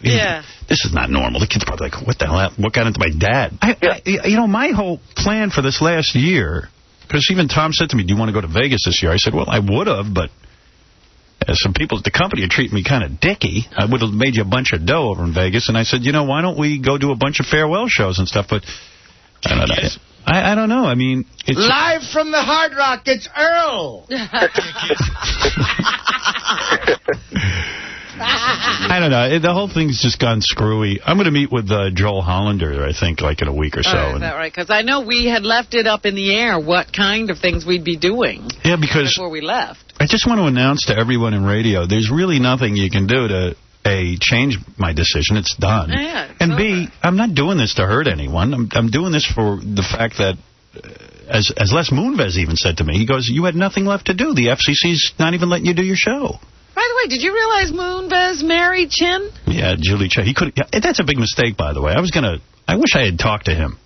This is not normal. The kid's probably like, what the hell? What got into my dad? My whole plan for this last year, because even Tom said to me, do you want to go to Vegas this year? I said, well, I would have, but some people at the company are treating me kind of dicky. I would have made you a bunch of dough over in Vegas. And I said, why don't we go do a bunch of farewell shows and stuff? But I don't know. I don't know. I mean, it's live from the Hard Rock, it's Earl. I don't know. The whole thing's just gone screwy. I'm going to meet with Joel Hollander, I think, in a week or so. Is that right? Because I know we had left it up in the air what kind of things we'd be doing before we left. I just want to announce to everyone in radio, there's really nothing you can do to, A, change my decision. It's done. And B, I'm not doing this to hurt anyone. I'm doing this for the fact that, as Les Moonves even said to me, he goes, you had nothing left to do. The FCC's not even letting you do your show. By the way, did you realize Moonves married Chin? Yeah, Julie Chen. He could. Yeah, that's a big mistake, by the way. I wish I had talked to him.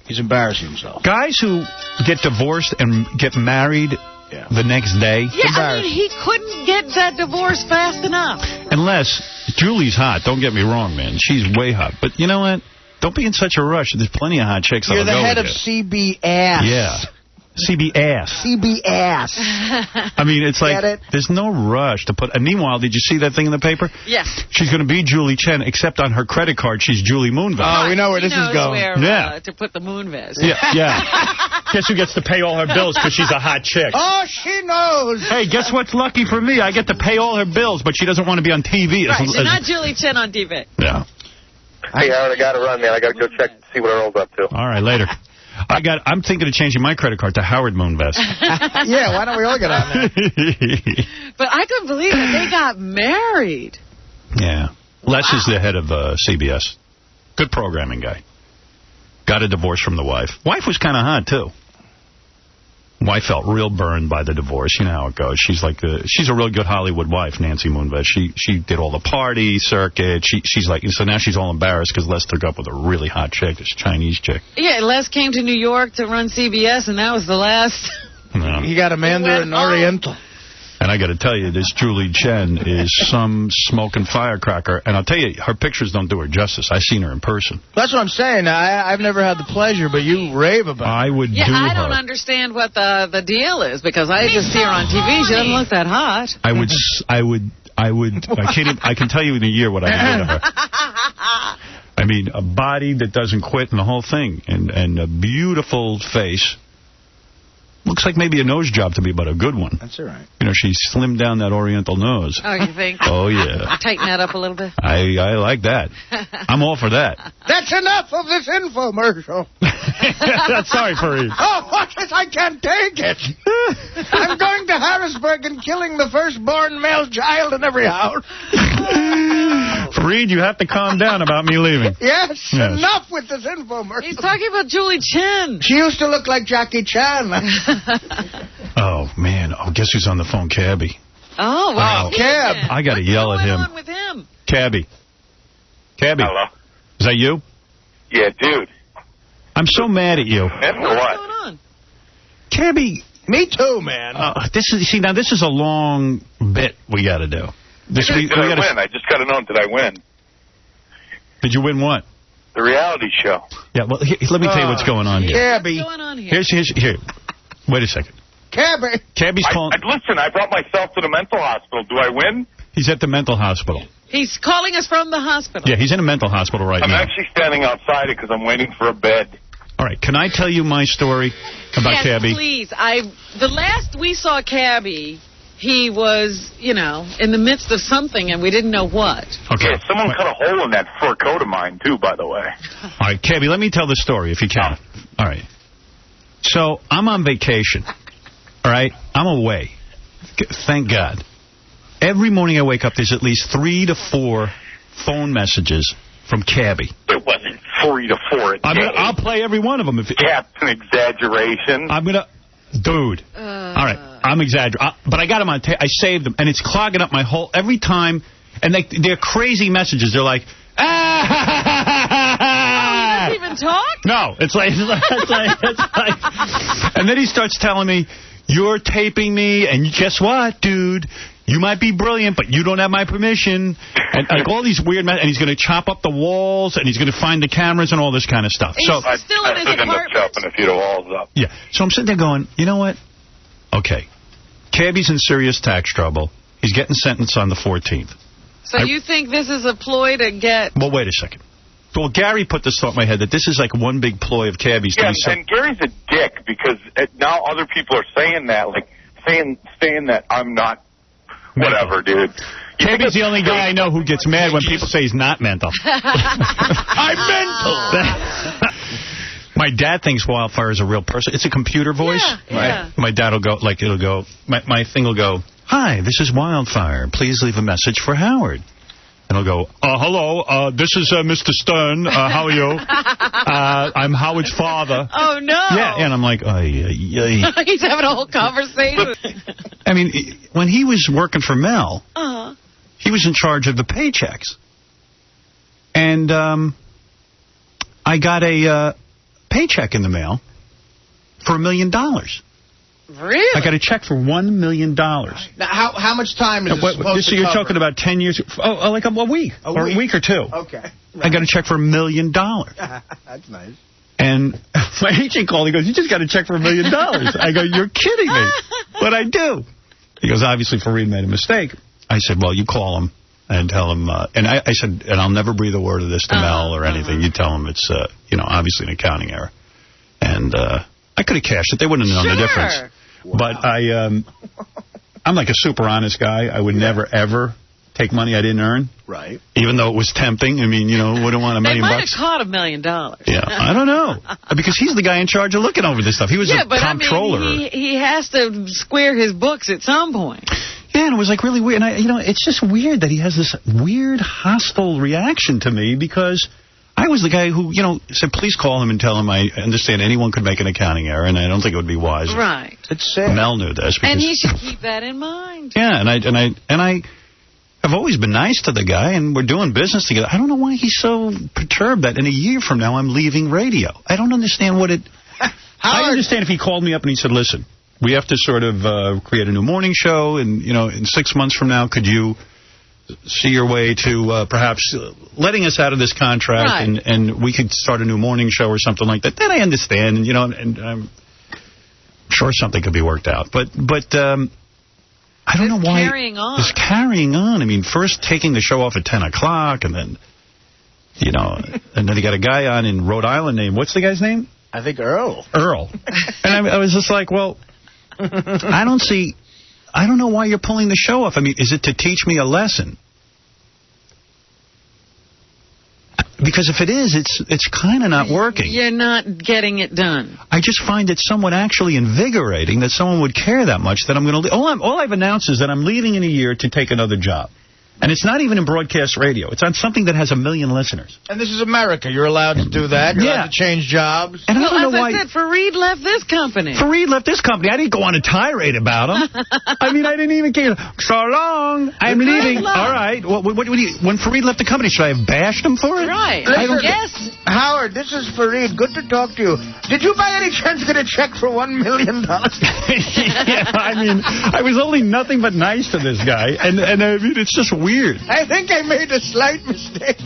He's embarrassing himself. Guys who get divorced and get married the next day. Yeah, he couldn't get that divorce fast enough. Unless Julie's hot. Don't get me wrong, man. She's way hot. But you know what? Don't be in such a rush. There's plenty of hot chicks. You're the head of CBS. Yeah. CBS. CBS. I mean, it's like, there's no rush to put... And meanwhile, did you see that thing in the paper? Yes. She's going to be Julie Chen, except on her credit card, she's Julie Moonves. Oh, we know where this is going. To put the Moonves. Yeah. Guess who gets to pay all her bills because she's a hot chick? Oh, she knows. Hey, guess what's lucky for me? I get to pay all her bills, but she doesn't want to be on TV. Right, she's not Julie Chen on TV. Yeah. Hey, Aaron, I got to run, man. I got to go check and see what Earl's up to. All right, later. I'm thinking of changing my credit card to Howard Moonves. Yeah, why don't we all get on there? But I couldn't believe it. They got married. Yeah. Les is the head of CBS. Good programming guy. Got a divorce from the wife. Wife was kind of hot, too. Wife felt real burned by the divorce. You know how it goes. She's a real good Hollywood wife, Nancy Moonves. She did all the party circuit. So now she's all embarrassed because Les took up with a really hot chick, this Chinese chick. Yeah, Les came to New York to run CBS, and that was the last. He got a Mandarin Oriental. And And I got to tell you, this Julie Chen is some smoking firecracker. And I'll tell you, her pictures don't do her justice. I've seen her in person. That's what I'm saying. I've never had the pleasure, but you rave about it. I would do her. I don't understand what the deal is, because I just see her on TV. She doesn't look that hot. I can tell you in a year what I would do to her. I mean, a body that doesn't quit and the whole thing. And a beautiful face. Looks like maybe a nose job to be, but a good one. That's all right. You know, she slimmed down that oriental nose. Oh, you think? Oh, yeah. Tighten that up a little bit? I like that. I'm all for that. That's enough of this infomercial. Sorry, Fareed. Oh, watch it. I can't take it. I'm going to Harrisburg and killing the firstborn male child in every house. Fareed, you have to calm down about me leaving. Yes. Enough with this infomercial. He's talking about Julie Chen. She used to look like Jackie Chan. Oh, man. Oh, guess who's on the phone? Cabby. Oh, wow. Cab. I got to yell at him. What's going on with him? Cabby. Hello? Is that you? Yeah, dude. I'm so mad at you. What's going on? Cabby. Me too, man. This is a long bit we got to do. Did I win? I just got to know, did I win? Did you win what? The reality show. Yeah, well, let me tell you what's going on here. Cabby. What's going on here? Here. Wait a second. Cabby. Cabby's calling. Listen, I brought myself to the mental hospital. Do I win? He's at the mental hospital. He's calling us from the hospital. Yeah, he's in a mental hospital right now. I'm actually standing outside it because I'm waiting for a bed. All right, can I tell you my story about Cabby? Yes, please. The last we saw Cabby, he was, in the midst of something, and we didn't know what. Okay. Yeah, someone cut a hole in that fur coat of mine, too, by the way. All right, Cabby, let me tell the story, if you can. All right. So, I'm on vacation. All right? I'm away. Thank God. Every morning I wake up, there's at least 3 to 4 phone messages from Cabby. It wasn't 3 to 4 a day. I'll play every one of them. That's an exaggeration. I'm going to... Dude. All right. I'm exaggerating. But I got them on tape. I saved them. And it's clogging up my whole... Every time... And they're crazy messages. They're like... Oh, he doesn't even talk? No. It's like... And then he starts telling me, you're taping me, and guess what, dude? You might be brilliant, but you don't have my permission. And like all these weird... And he's going to chop up the walls, and he's going to find the cameras and all this kind of stuff. He's still in his apartment. End up chopping a few of the walls up. Yeah. So I'm sitting there going, you know what? Okay. Cabby's in serious tax trouble. He's getting sentenced on the 14th. So you think this is a ploy to get... Well, wait a second. Well, Gary put this thought in my head that this is like one big ploy of Cabby's. Yeah, and Gary's a dick because now other people are saying that, like saying that I'm not whatever, dude. Cabby's the only guy I know who gets mad when people say he's not mental. I'm mental. My dad thinks Wildfire is a real person. It's a computer voice. Yeah, right? Yeah. My dad will go, like, it'll go, my thing will go, hi, this is Wildfire. Please leave a message for Howard. And I'll go, hello, this is Mr. Stern. How are you? I'm Howard's father. Oh, no. Yeah, and I'm like, He's having a whole conversation. I mean, when he was working for Mel, he was in charge of the paychecks. And I got a paycheck in the mail for $1 million. Really? I got a check for $1 million. Now, how much time is it supposed to you're cover? talking about 10 years? Oh, like a week. A week or two. Okay. Right. I got a check for $1 million. That's nice. And my agent called. He goes, you just got a check for $1 million. I go, you're kidding me. But I do. He goes, obviously, Fareed made a mistake. I said, well, you call him and tell him. And I said, and I'll never breathe a word of this to Mel or anything. You tell him it's, obviously an accounting error. And I could have cashed it. They wouldn't have known the difference. Wow. But I'm like a super honest guy. I would never, ever take money I didn't earn. Right. Even though it was tempting. I mean, wouldn't want $1 million. They might have caught $1 million. Yeah, I don't know. Because he's the guy in charge of looking over this stuff. He was a comptroller. I mean, he has to square his books at some point. Yeah, and it was like really weird. And it's just weird that he has this weird hostile reaction to me because I was the guy who, said, please call him and tell him I understand anyone could make an accounting error, and I don't think it would be wise. Right. It's sad. Mel knew this. And he should keep that in mind. Yeah, and I have always been nice to the guy, and we're doing business together. I don't know why he's so perturbed that in a year from now I'm leaving radio. I don't understand what it... I understand if he called me up and he said, listen, We have to sort of create a new morning show, and, you know, in 6 months from now, could you see your way to perhaps letting us out of this contract, right, and we could start a new morning show or something like that? Then I understand, and, you know, and I'm sure something could be worked out. But I don't know why it's carrying on. I mean, first taking the show off at 10 o'clock, and then, you know, and then you got a guy on in Rhode Island named, what's the guy's name? I think Earl. Earl. And I was just like, well, I don't know why you're pulling the show off. I mean, is it to teach me a lesson? Because if it is, it's kind of not working. You're not getting it done. I just find it somewhat actually invigorating that someone would care that much that I'm going to... All I've announced is that I'm leaving in a year to take another job. And it's not even in broadcast radio. It's on something that has 1 million listeners. And this is America. You're allowed to do that. You're allowed to change jobs. And I don't know why... I said, Fareed left this company. Fareed left this company. I didn't go on a tirade about him. I mean, I didn't even care. So long. I'm leaving. All right. What do you... When Fareed left the company, should I have bashed him for it? Right. Yes. Howard, this is Fareed. Good to talk to you. Did you by any chance get a check for $1 million? Yeah, I mean, I was only nothing but nice to this guy. And I mean, it's just weird. I think I made a slight mistake.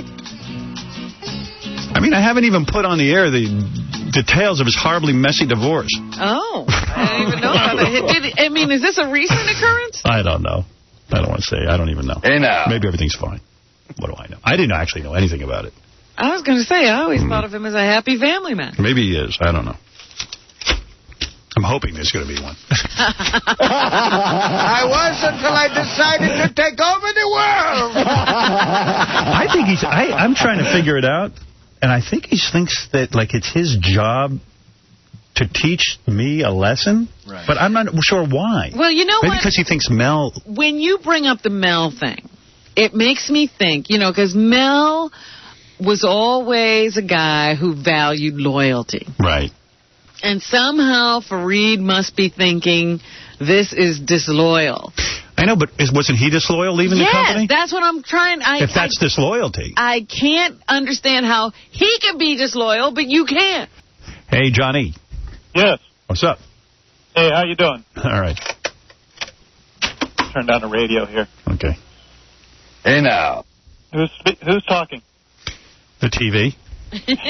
I mean, I haven't even put on the air the details of his horribly messy divorce. Oh, I didn't even know about that. I mean, is this a recent occurrence? I don't know. I don't want to say. I don't even know. Hey, now. Maybe everything's fine. What do I know? I didn't actually know anything about it. I was going to say, I always thought of him as a happy family man. Maybe he is. I don't know. I'm hoping there's going to be one. I was until I decided to take over the world. I think I'm trying to figure it out, and I think he thinks that, like, it's his job to teach me a lesson, right, but I'm not sure why. Well, you know Maybe because he thinks Mel... When you bring up the Mel thing, it makes me think, you know, because Mel was always a guy who valued loyalty. Right. And somehow Fareed must be thinking, this is disloyal. I know, but wasn't he disloyal leaving the company? Yes, that's what I'm trying... If that's disloyalty. I can't understand how he can be disloyal, but you can't. Hey, Johnny. Yes. What's up? Hey, how you doing? All right. Turn down the radio here. Okay. Hey, now. Who's talking? The TV.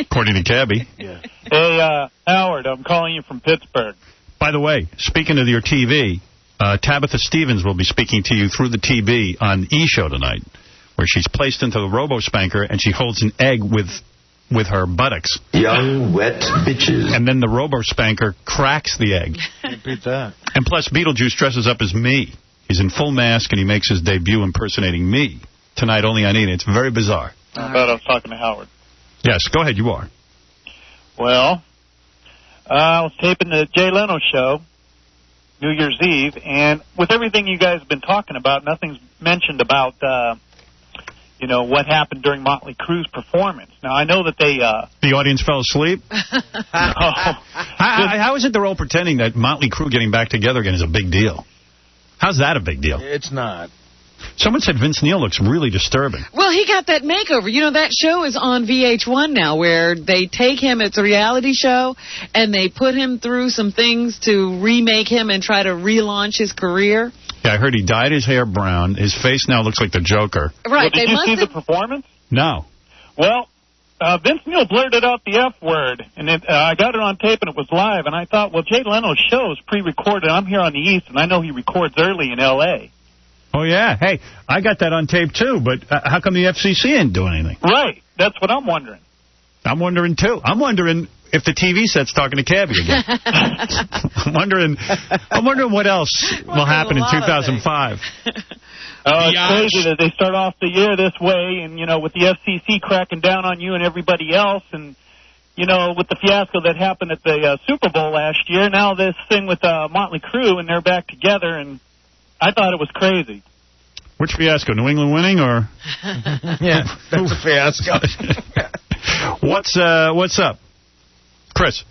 According to Cabby. Yeah. Hey, Howard, I'm calling you from Pittsburgh. By the way, speaking of your TV, Tabitha Stevens will be speaking to you through the TV on E! Show tonight, where she's placed into the robo-spanker and she holds an egg with her buttocks. Young, wet bitches. And then the robo-spanker cracks the egg. Can't beat that. And plus, Beetlejuice dresses up as me. He's in full mask and he makes his debut impersonating me tonight only on E! It's very bizarre. I thought I was talking to Howard. Yes, go ahead, you are. Well, I was taping the Jay Leno show, New Year's Eve, and with everything you guys have been talking about, nothing's mentioned about, you know, what happened during Motley Crue's performance. Now, I know that they... The audience fell asleep? How is it they're all pretending that Motley Crue getting back together again is a big deal? How's that a big deal? It's not. Someone said Vince Neil looks really disturbing. Well, he got that makeover. You know, that show is on VH1 now, where they take him, it's a reality show, and they put him through some things to remake him and try to relaunch his career. Yeah, I heard he dyed his hair brown. His face now looks like the Joker. Right. Well, did you see the performance? No. Well, Vince Neil blurted out the F word, and I got it on tape, and it was live, and I thought, well, Jay Leno's show is pre-recorded. I'm here on the East, and I know he records early in L.A., Oh, yeah. Hey, I got that on tape, too, but how come the FCC ain't doing anything? Right. That's what I'm wondering. I'm wondering, too. I'm wondering if the TV set's talking to Cabby again. I'm wondering what else will happen in 2005. Oh, it's crazy that they start off the year this way, and, you know, with the FCC cracking down on you and everybody else, and, you know, with the fiasco that happened at the Super Bowl last year, now this thing with Motley Crue, and they're back together, and I thought it was crazy. Which fiasco? New England winning, or? Yeah, that's a fiasco. What's up? Chris.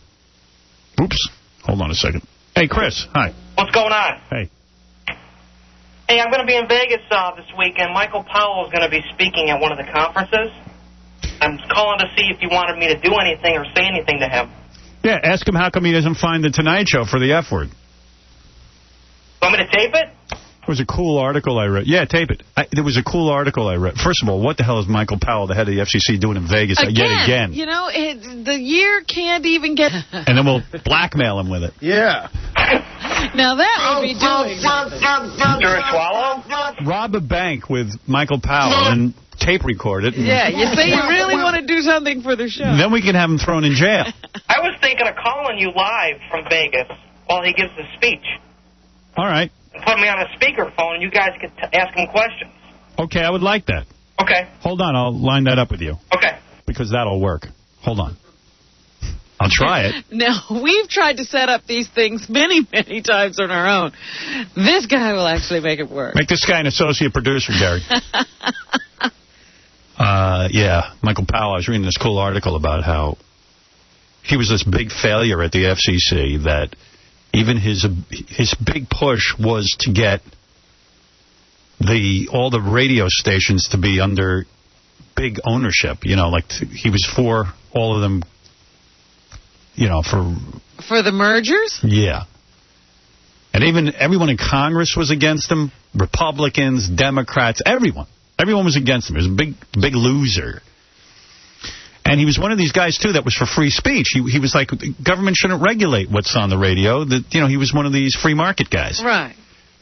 Oops. Hold on a second. Hey, Chris. Hi. What's going on? Hey. Hey, I'm going to be in Vegas this weekend. Michael Powell is going to be speaking at one of the conferences. I'm calling to see if you wanted me to do anything or say anything to him. Yeah, ask him how come he doesn't find the Tonight Show for the F word. Want me to tape it? There was a cool article I read. Yeah, tape it. There was a cool article I read. First of all, what the hell is Michael Powell, the head of the FCC, doing in Vegas yet again? You know, the year can't even get... And then we'll blackmail him with it. Yeah. Now that would be doing something. Swallow? Rob a bank with Michael Powell and tape record it. Yeah, you say you really want to do something for the show. Then we can have him thrown in jail. I was thinking of calling you live from Vegas while he gives the speech. All right. Put me on a speakerphone, and you guys could ask him questions. Okay, I would like that. Okay. Hold on, I'll line that up with you. Okay. Because that'll work. Hold on. I'll try it. Now, we've tried to set up these things many, many times on our own. This guy will actually make it work. Make this guy an associate producer, Gary. Yeah, Michael Powell, I was reading this cool article about how he was this big failure at the FCC that even his big push was to get all the radio stations to be under big ownership. You know, like he was for all of them, you know, for the mergers? Yeah. And even everyone in Congress was against him. Republicans, Democrats, everyone. Everyone was against him. He was a big loser. And he was one of these guys, too, that was for free speech. He was like, government shouldn't regulate what's on the radio. He was one of these free market guys. Right.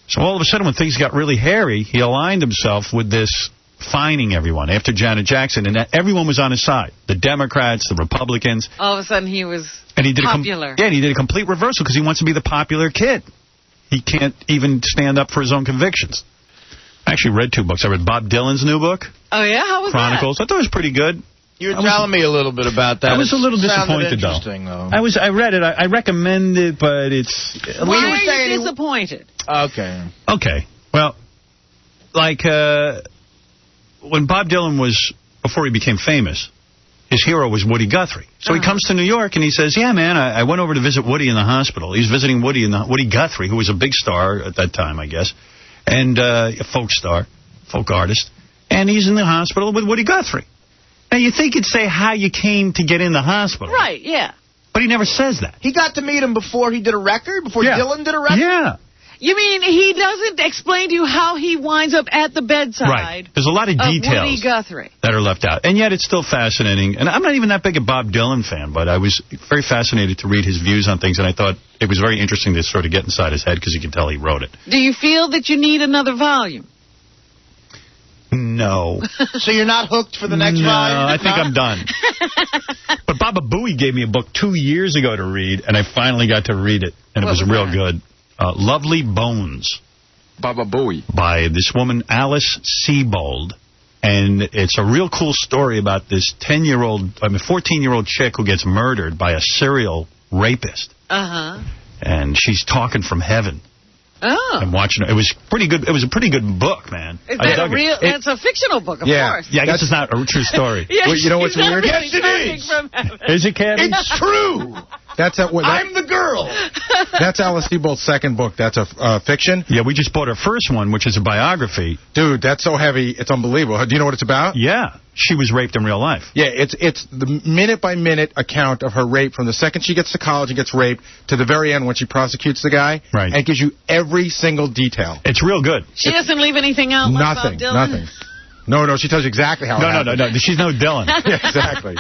So all of a sudden, when things got really hairy, he aligned himself with this fining everyone after Janet Jackson. And everyone was on his side. The Democrats, the Republicans. All of a sudden, he was popular. And he did a complete reversal because he wants to be the popular kid. He can't even stand up for his own convictions. I actually read 2 books. I read Bob Dylan's new book. Oh, yeah? How was Chronicles. that? I thought it was pretty good. You were telling me a little bit about that. I was a little disappointed, though. I read it. I recommend it, but it's... Why are you disappointed? Okay. Okay. Well, like, when Bob Dylan was, before he became famous, his hero was Woody Guthrie. So he comes to New York and he says, yeah, man, I went over to visit Woody in the hospital. He's visiting Woody Guthrie, who was a big star at that time, I guess, and a folk star, folk artist. And he's in the hospital with Woody Guthrie. Now, you think he'd say how you came to get in the hospital. Right, yeah. But he never says that. He got to meet him before he did a record? Before Dylan did a record? Yeah. You mean he doesn't explain to you how he winds up at the bedside? Right. There's a lot of details Woody Guthrie that are left out. And yet it's still fascinating. And I'm not even that big a Bob Dylan fan, but I was very fascinated to read his views on things. And I thought it was very interesting to sort of get inside his head because you can tell he wrote it. Do you feel that you need another volume? No. So you're not hooked for the next volume? No, I think I'm done. But Baba Booey gave me a book 2 years ago to read, and I finally got to read it, and it was real good. Lovely Bones. Baba Booey. By this woman, Alice Sebold. And it's a real cool story about this 14-year-old chick who gets murdered by a serial rapist. Uh-huh. And she's talking from heaven. Oh. I'm watching it. It was pretty good. It was a pretty good book, man. Is that a real? It's a fictional book, of course. Yeah, I guess it's not a true story. Well, you know what's weird? Yes, it is. Is it, Kevin? It's true. I'm the girl. That's Alice Sebold's second book. That's a fiction. Yeah, we just bought her first one, which is a biography. Dude, that's so heavy. It's unbelievable. Do you know what it's about? Yeah. She was raped in real life. Yeah, it's the minute-by-minute account of her rape from the second she gets to college and gets raped to the very end when she prosecutes the guy. Right. And it gives you every single detail. It's real good. She doesn't leave anything out like Bob Dylan? Nothing. No, she tells you exactly how it happened. No. She's no Dylan. Yeah, exactly.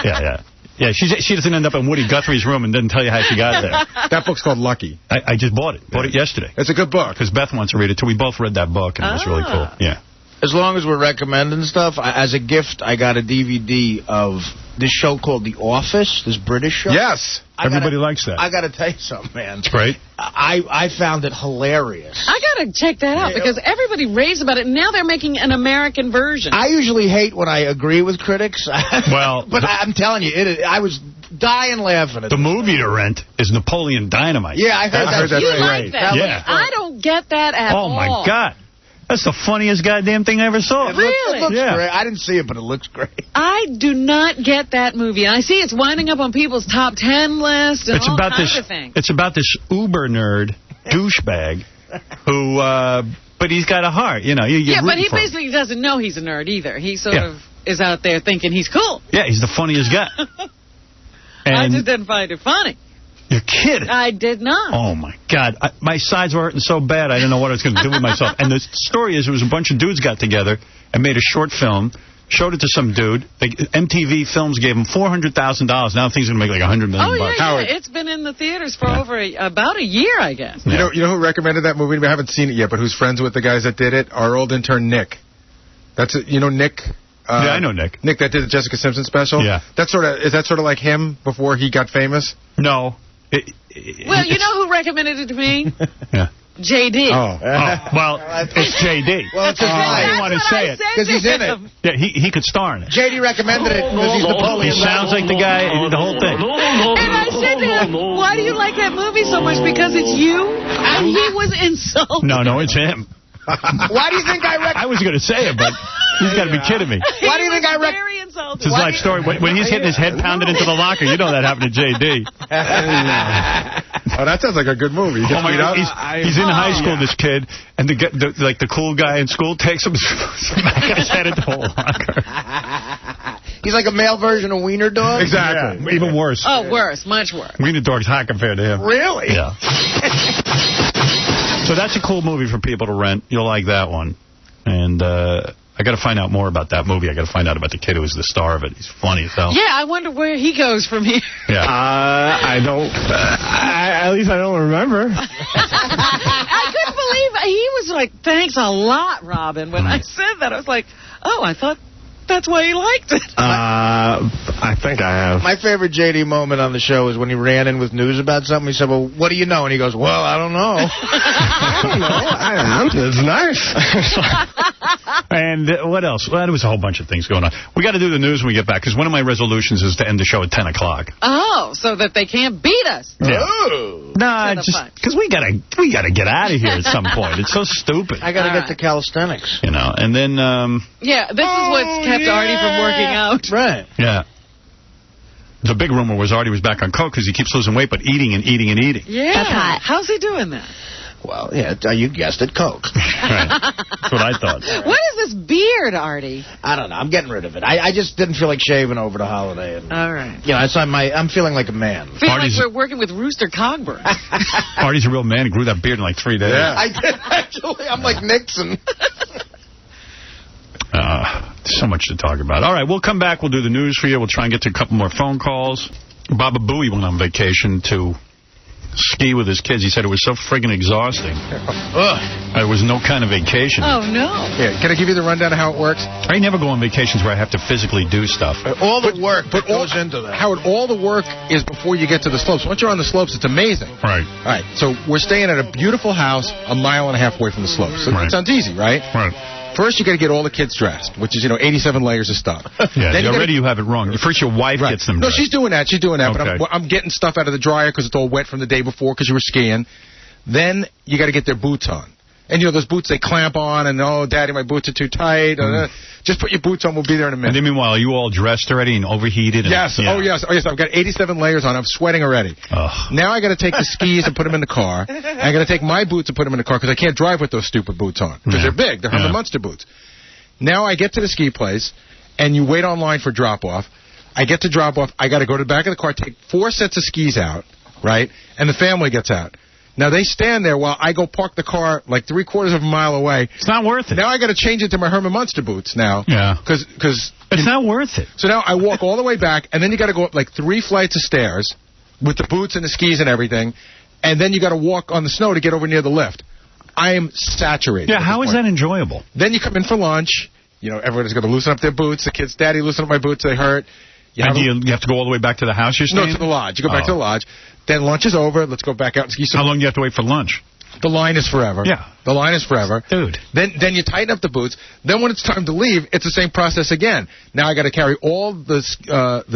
Yeah, she doesn't end up in Woody Guthrie's room and doesn't tell you how she got there. That book's called Lucky. I just bought it. Bought it yesterday. It's a good book. Because Beth wants to read it, too. We both read that book, and it was really cool. Yeah. As long as we're recommending stuff, as a gift, I got a DVD of this show called The Office, this British show. Yes. Everybody likes that. I got to tell you something, man. It's great. I found it hilarious. I got to check that out because everybody raves about it, and now they're making an American version. I usually hate when I agree with critics. Well, but I'm telling you, I was dying laughing at the movie to rent is Napoleon Dynamite. Yeah, I heard that. You like that? Yeah. I don't get that at all. Oh, my God. That's the funniest goddamn thing I ever saw. Really? It looks great. I didn't see it, but it looks great. I do not get that movie. And I see it's winding up on people's top 10 list and all kinds of things. It's about this uber nerd douchebag who, but he's got a heart, you know. But he basically doesn't know he's a nerd either. He sort of is out there thinking he's cool. Yeah, he's the funniest guy. I just didn't find it funny. You're kidding. I did not. Oh, my God. My sides were hurting so bad, I didn't know what I was going to do with myself. And the story is, it was a bunch of dudes got together and made a short film, showed it to some dude. MTV Films gave him $400,000. Now things are going to make like $100 million. Oh, yeah, it's been in the theaters for about a year, I guess. You know who recommended that movie? I haven't seen it yet, but who's friends with the guys that did it? Our old intern, Nick. That's it. You know Nick? Yeah, I know Nick. Nick that did the Jessica Simpson special? Yeah. Is that sort of like him before he got famous? No. Well, you know who recommended it to me? Yeah. J.D. Oh, well, it's J.D. Well, it's his wife. I didn't want to say it. Because he's in it. Yeah, he could star in it. J.D. recommended it because he's Napoleon. He sounds like the guy, the whole thing. And I said to him, why do you like that movie so much? Because it's you? And he was insulted. No, it's him. Why do you think I was going to say it, but he's got to be kidding me. Why do you think I very insulted. It's his life story. When he's getting his head pounded into the locker, you know that happened to J.D. Oh, that sounds like a good movie. Oh my God, he's in high school, this kid, and the cool guy in school takes him, smack his head into the locker. He's like a male version of Wiener Dog? Exactly. Yeah, even worse. Oh, worse. Much worse. Wiener Dog's hot compared to him. Really? Yeah. So that's a cool movie for people to rent. You'll like that one. And I got to find out more about that movie. I got to find out about the kid who was the star of it. He's funny as hell. Yeah, I wonder where he goes from here. Yeah. I don't. At least I don't remember. I couldn't believe he was like, "Thanks a lot, Robin." When I said that, I was like, "Oh, I thought that's why he liked it." I think I have. My favorite J.D. moment on the show is when he ran in with news about something. He said, well, what do you know? And he goes, well, I don't know. I don't know. It's nice. And what else? Well, there was a whole bunch of things going on. We got to do the news when we get back, because one of my resolutions is to end the show at 10 o'clock. Oh, so that they can't beat us. Yeah. Oh. Nah, just because we gotta get out of here at some point. It's so stupid. I gotta get to calisthenics. You know, and then yeah, this is what's kept Artie from working out. Right. Yeah. The big rumor was Artie was back on coke because he keeps losing weight, but eating and eating and eating. Yeah. That's hot. How's he doing that? Well, yeah, you guessed it, coke. Right. That's what I thought. What is this beard, Artie? I don't know. I'm getting rid of it. I just didn't feel like shaving over the holiday. And, all right. You know, I'm feeling like a man. Feel like we're working with Rooster Cogburn. Artie's a real man. He grew that beard in like 3 days. Yeah. I did, actually. I'm like Nixon. So much to talk about. All right, we'll come back. We'll do the news for you. We'll try and get to a couple more phone calls. Baba Booey went on vacation to ski with his kids. He said it was so friggin' exhausting. It was no kind of vacation. Oh, no. Yeah, can I give you the rundown of how it works? I never go on vacations where I have to physically do stuff. All the work that goes into that. Howard, all the work is before you get to the slopes. Once you're on the slopes, it's amazing. Right. All right, so we're staying at a beautiful house a mile and a half away from the slopes. So it sounds easy, right? Right. First, you got to get all the kids dressed, which is, 87 layers of stuff. Yeah, then already you have it wrong. First, your wife gets them dressed. No, she's doing that. Okay. But I'm getting stuff out of the dryer because it's all wet from the day before because you were skiing. Then you got to get their boots on. And, those boots, they clamp on, and, oh, Daddy, my boots are too tight. Just put your boots on. We'll be there in a minute. And then, meanwhile, are you all dressed already and overheated? Yes. Yeah. Oh, yes. I've got 87 layers on. I'm sweating already. Ugh. Now I got to take the skis and put them in the car. I got to take my boots and put them in the car because I can't drive with those stupid boots on because they're big. They're Herman Munster boots. Now I get to the ski place, and you wait online for drop-off. I get to drop-off. I got to go to the back of the car, take 4 sets of skis out, right? And the family gets out. Now, they stand there while I go park the car like 3/4 of a mile away. It's not worth it. Now I got to change it to my Herman Munster boots now. Yeah. Because it's not worth it. So now I walk all the way back, and then you got to go up like 3 flights of stairs with the boots and the skis and everything, and then you got to walk on the snow to get over near the lift. I am saturated. Yeah, how is that enjoyable? Then you come in for lunch. Everybody's going to loosen up their boots. The kids, Daddy, loosen up my boots. They hurt. You have to go all the way back to the house you're staying? No, to the lodge. You go back to the lodge. Then lunch is over. Let's go back out and ski. How long do you have to wait for lunch? The line is forever. Yeah. The line is forever. Dude. Then you tighten up the boots. Then when it's time to leave, it's the same process again. Now I got to carry all the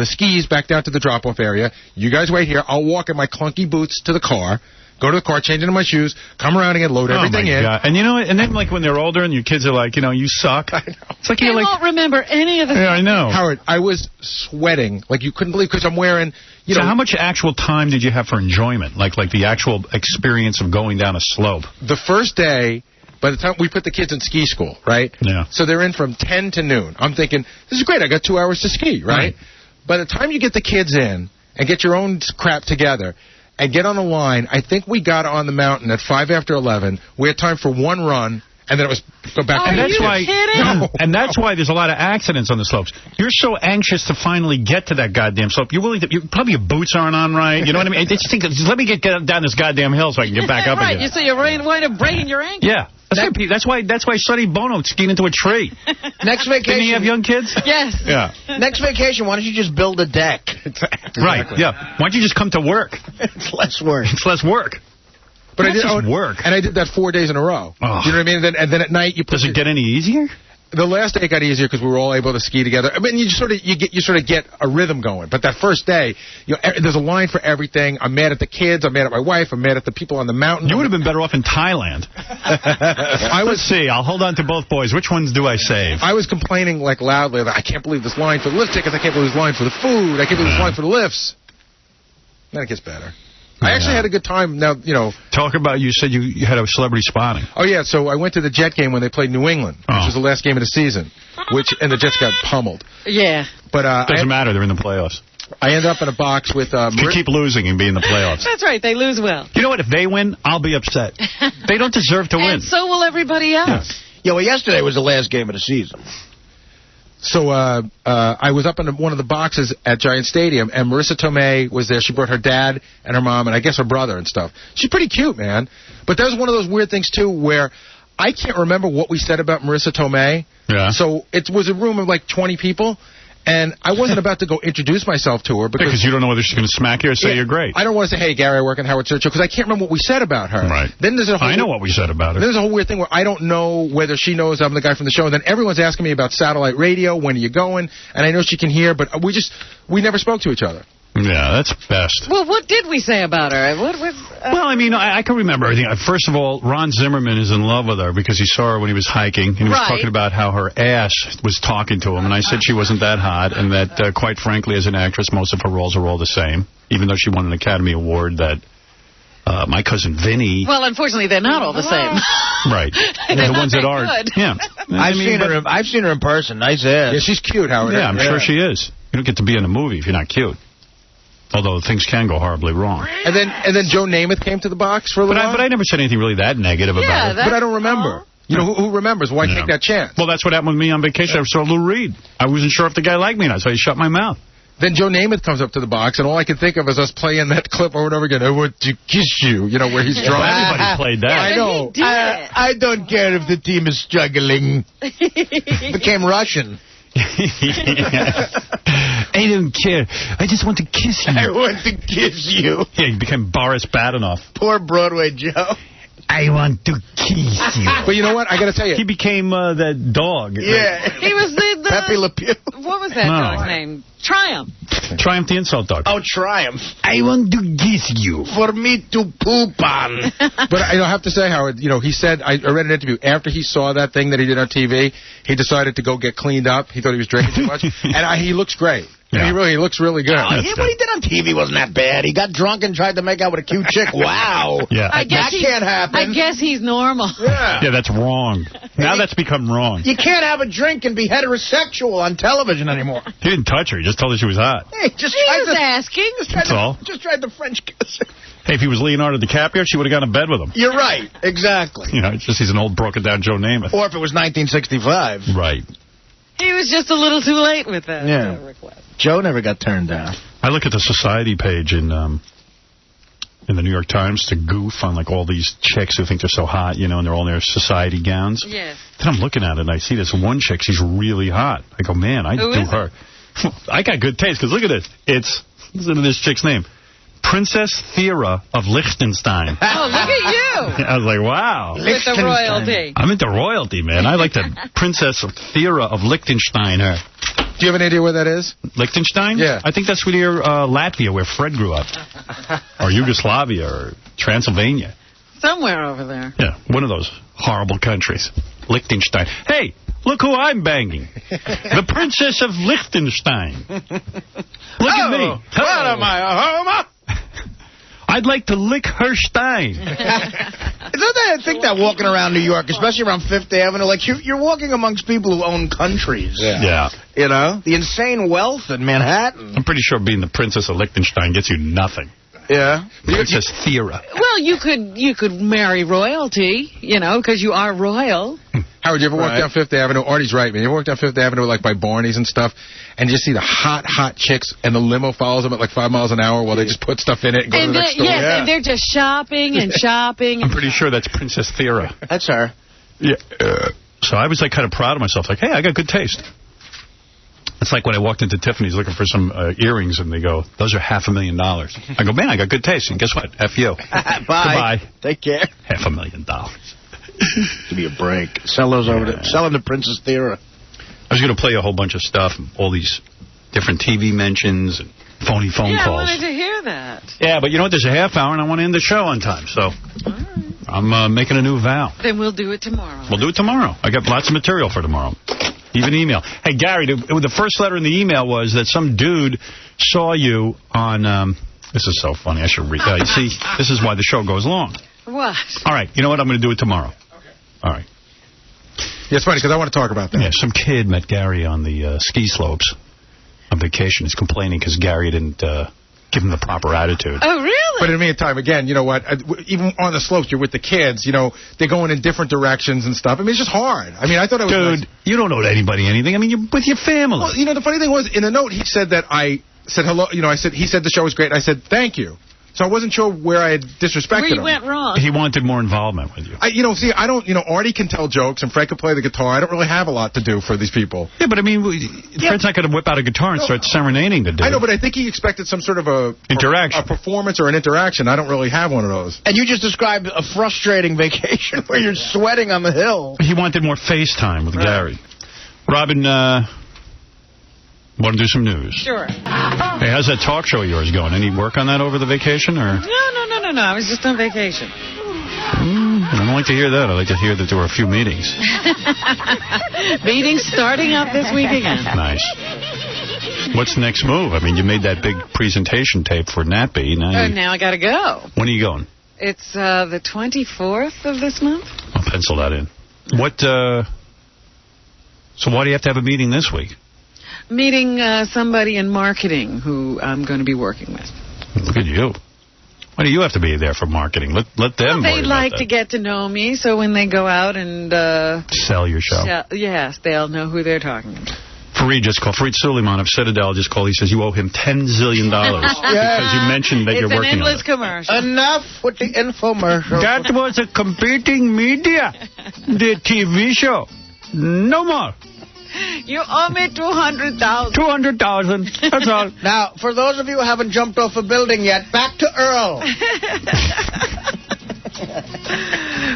skis back down to the drop-off area. You guys wait here. I'll walk in my clunky boots to the car. Go to the car, change into my shoes, come around again, load everything in. God. And and then like when they're older and your kids are like, you suck. I know. It's like they won't remember any of the Yeah, I know. Howard, I was sweating like you couldn't believe because I'm wearing, So how much actual time did you have for enjoyment? Like the actual experience of going down a slope? The first day, by the time we put the kids in ski school, right? Yeah. So they're in from 10 to noon. I'm thinking, this is great. I got 2 hours to ski, right? By the time you get the kids in and get your own crap together, and get on the line. I think we got on the mountain at 5 after 11. We had time for one run. And then it was go back. Oh, and that's why, and that's why there's a lot of accidents on the slopes. You're so anxious to finally get to that goddamn slope. You're willing to. Probably your boots aren't on right. You know what I mean? I just think, let me get down this goddamn hill so I can get back up again. Right. So you're wind up breaking your ankle. Yeah. That's why Sonny Bono skied into a tree. Next vacation. Didn't he have young kids? Yes. Yeah. Next vacation, why don't you just build a deck? Exactly. Right. Yeah. Why don't you just come to work? It's less work. It's less work. But I did work, and I did that 4 days in a row. Oh. You know what I mean? And then at night you put. Does it get any easier? The last day got easier because we were all able to ski together. I mean, you sort of get a rhythm going. But that first day, there's a line for everything. I'm mad at the kids. I'm mad at my wife. I'm mad at the people on the mountain. You would have been better off in Thailand. Let's see. I'll hold on to both boys. Which ones do I save? I was complaining like loudly. I can't believe this line for the lift tickets. I can't believe this line for the food. I can't believe this line for the lifts. Then it gets better. I actually had a good time. Now, Talk about, you said you had a celebrity spotting. Oh, yeah. So I went to the Jet game when they played New England, which was the last game of the season, and the Jets got pummeled. Yeah. But doesn't matter. They're in the playoffs. I ended up in a box with... you keep losing and be in the playoffs. That's right. They lose well. You know what? If they win, I'll be upset. They don't deserve to win. And so will everybody else. Yeah, well, yesterday was the last game of the season. So I was up in one of the boxes at Giant Stadium, and Marissa Tomei was there. She brought her dad and her mom and I guess her brother and stuff. She's pretty cute, man. But that was one of those weird things, too, where I can't remember what we said about Marissa Tomei. Yeah. So it was a room of like 20 people, and I wasn't about to go introduce myself to her. Because you don't know whether she's going to smack you or say you're great. I don't want to say, hey, Gary, I work at Howard Stern Show, because I can't remember what we said about her. Right. Then there's I know what we said about her. There's a whole weird thing where I don't know whether she knows I'm the guy from the show, and then everyone's asking me about satellite radio, when are you going, and I know she can hear, but we never spoke to each other. Yeah, that's best. Well, what did we say about her? Well, I mean, I can remember everything. First of all, Ron Zimmerman is in love with her because he saw her when he was hiking, and he was talking about how her ass was talking to him, and I said she wasn't that hot, and that, quite frankly, as an actress, most of her roles are all the same, even though she won an Academy Award that... my cousin Vinny... Well, unfortunately, they're not all the same. Right. The ones that aren't. Yeah. I've seen her in person. Nice ass. Yeah, she's cute, Howard. Yeah, I'm sure she is. You don't get to be in a movie if you're not cute. Although things can go horribly wrong. And then Joe Namath came to the box for a little while? But I never said anything really that negative about her. But I don't remember. You know, who remembers? Why take that chance? Well, that's what happened with me on vacation. I saw Lou Reed. I wasn't sure if the guy liked me or not, so I shut my mouth. Then Joe Namath comes up to the box, and all I can think of is us playing that clip over and over again. I want to kiss you, where he's drunk. Everybody played that. I know. I don't care if the team is struggling. Became Russian. I don't care. I just want to kiss you. I want to kiss you. Yeah, he became Boris Badenoff. Poor Broadway Joe. I want to kiss you. But you know what? I got to tell you. He became that dog. Yeah. He was the Pepe Le Pew. What was that dog's name? Triumph. Triumph the insult dog. Oh, Triumph. I want to kiss you. For me to poop on. But I have to say, Howard, he said, I read an interview, after he saw that thing that he did on TV, he decided to go get cleaned up. He thought he was drinking too much. And he looks great. Yeah. He looks really good. What he did on TV wasn't that bad. He got drunk and tried to make out with a cute chick. Wow. Yeah. That can't happen. I guess he's normal. Yeah, that's wrong. Now that's become wrong. You can't have a drink and be heterosexual on television anymore. He didn't touch her. He just told her she was hot. Hey, he was asking. That's all. Just tried the French kiss. Hey, if he was Leonardo DiCaprio, she would have gone to bed with him. You're right. Exactly. It's just he's an old, broken-down Joe Namath. Or if it was 1965. Right. He was just a little too late with that request. Joe never got turned down. I look at the society page in the New York Times to goof on all these chicks who think they're so hot, and they're all in their society gowns. Yes. Then I'm looking at it and I see this one chick. She's really hot. I go, man, I'd do her. I got good taste because look at this. Listen to this chick's name. Princess Thera of Liechtenstein. Oh, look at you. I was like, wow. With the royalty. I'm into royalty, man. I like the Princess Thera of Liechtenstein. Do you have any idea where that is? Liechtenstein? Yeah. I think that's near Latvia, where Fred grew up. Or Yugoslavia, or Transylvania. Somewhere over there. Yeah, one of those horrible countries. Liechtenstein. Hey, look who I'm banging. The Princess of Liechtenstein. Look at me. What am I, a homo? I'd like to lick her stein. I think that walking around New York, especially around Fifth Avenue, you're walking amongst people who own countries. Yeah. The insane wealth in Manhattan. I'm pretty sure being the Princess of Liechtenstein gets you nothing. Yeah. Princess Thera. Well, you could marry royalty, you know, because you are royal. Howard, you ever walk down Fifth Avenue? Artie's right, man. You ever walk down Fifth Avenue, like, by Barney's and stuff, and you just see the hot chicks, and the limo follows them at, like, 5 miles an hour while they just put stuff in it and go to the next store? Yes, and they're just shopping and shopping. I'm pretty sure that's Princess Thera. That's her. Yeah. So I was, like, kind of proud of myself. Like, hey, I got good taste. It's like when I walked into Tiffany's looking for some earrings, and they go, those are $500,000. I go, man, I got good taste. And guess what? F you. Bye. Goodbye. Take care. $500,000. Give me a break. Sell those over to sell them to Princess Thera. I was going to play a whole bunch of stuff, all these different TV mentions and phony phone calls. I wanted to hear that. Yeah, but you know what? There's a half hour, and I want to end the show on time. So I'm making a new vow. Then we'll do it tomorrow. We'll do it tomorrow. I got lots of material for tomorrow. Even email. Hey, Gary, the first letter in the email was that some dude saw you on... this is so funny. I should read that. You see, this is why the show goes long. What? All right. You know what? I'm going to do it tomorrow. Okay. All right. Yeah, it's funny, because I want to talk about that. Yeah, some kid met Gary on the ski slopes on vacation. He's complaining because Gary didn't give him the proper attitude. Oh, really? But in the meantime, again, you know what? Even on the slopes, you're with the kids. You know, they're going in different directions and stuff. I mean, it's just hard. I mean, I thought it was... Dude, you don't owe anybody anything. I mean, you're with your family. Well, you know, the funny thing was, in the note, he said that I said hello. You know, he said the show was great. I said, thank you. So I wasn't sure where I had disrespected him. Where you went wrong. He wanted more involvement with you. I don't, Artie can tell jokes and Fred can play the guitar. I don't really have a lot to do for these people. Yeah, but I mean, Fred's not going to whip out a guitar and start serenading the dude. I know, but I think he expected some sort of interaction, a performance or an interaction. I don't really have one of those. And you just described a frustrating vacation where you're sweating on the hill. He wanted more FaceTime with Gary. Robin, want to do some news? Sure. Hey, how's that talk show of yours going? Any work on that over the vacation? Or? No. I was just on vacation. I don't like to hear that. I like to hear that there were a few meetings. Meetings starting up this week again. Nice. What's the next move? I mean, you made that big presentation tape for NatB. Now I got to go. When are you going? It's the 24th of this month. I'll pencil that in. What, so why do you have to have a meeting this week? Meeting somebody in marketing who I'm going to be working with. Look at you. Why do you have to be there for marketing? Let them They like to get to know me, so when they go out and... sell your show. Yes, they'll know who they're talking about. Fareed just called. Fareed Suleiman of Citadel just called. He says you owe him $10 zillion because you mentioned that you're working on it. It's an endless commercial. Enough with the infomercial. That was a competing media. The TV show. No more. You owe me $200,000. $200,000. That's all. Now, for those of you who haven't jumped off a building yet, back to Earl.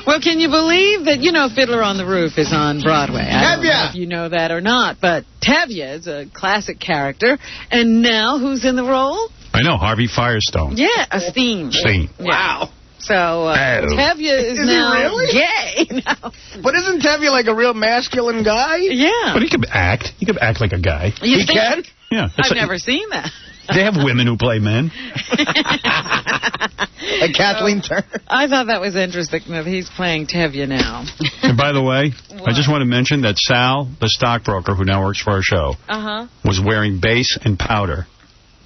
Well, can you believe that, Fiddler on the Roof is on Broadway? I don't know if you know that or not, but Tevye is a classic character. And now who's in the role? I know, Harvey Firestone. Yeah, Steen. Steen. Yeah. Wow. So, Tevye is now really? gay. Now. But isn't Tevye like a real masculine guy? Yeah. But he could act. He could act like a guy. He can? Yeah. I've never seen that. They have women who play men. Like Kathleen Turner. I thought that was interesting that he's playing Tevye now. And by the way, I just want to mention that Sal, the stockbroker who now works for our show, was wearing base and powder.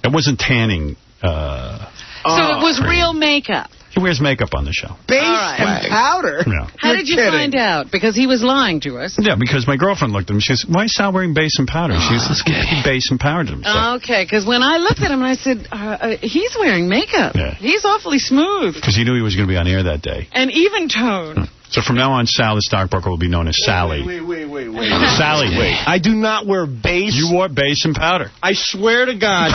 It wasn't tanning. So it was real makeup. He wears makeup on the show. Base and powder? Yeah. How did you find out? Because he was lying to us. Yeah, because my girlfriend looked at him. She says, why is Sal wearing base and powder? She says, he base and powdered himself. Okay, because when I looked at him, I said, he's wearing makeup. Yeah. He's awfully smooth. Because he knew he was going to be on air that day. And even tone. So from now on, Sal, the stockbroker, will be known as Sally. Wait. Sally. Wait. I do not wear base. You wore base and powder. I swear to God.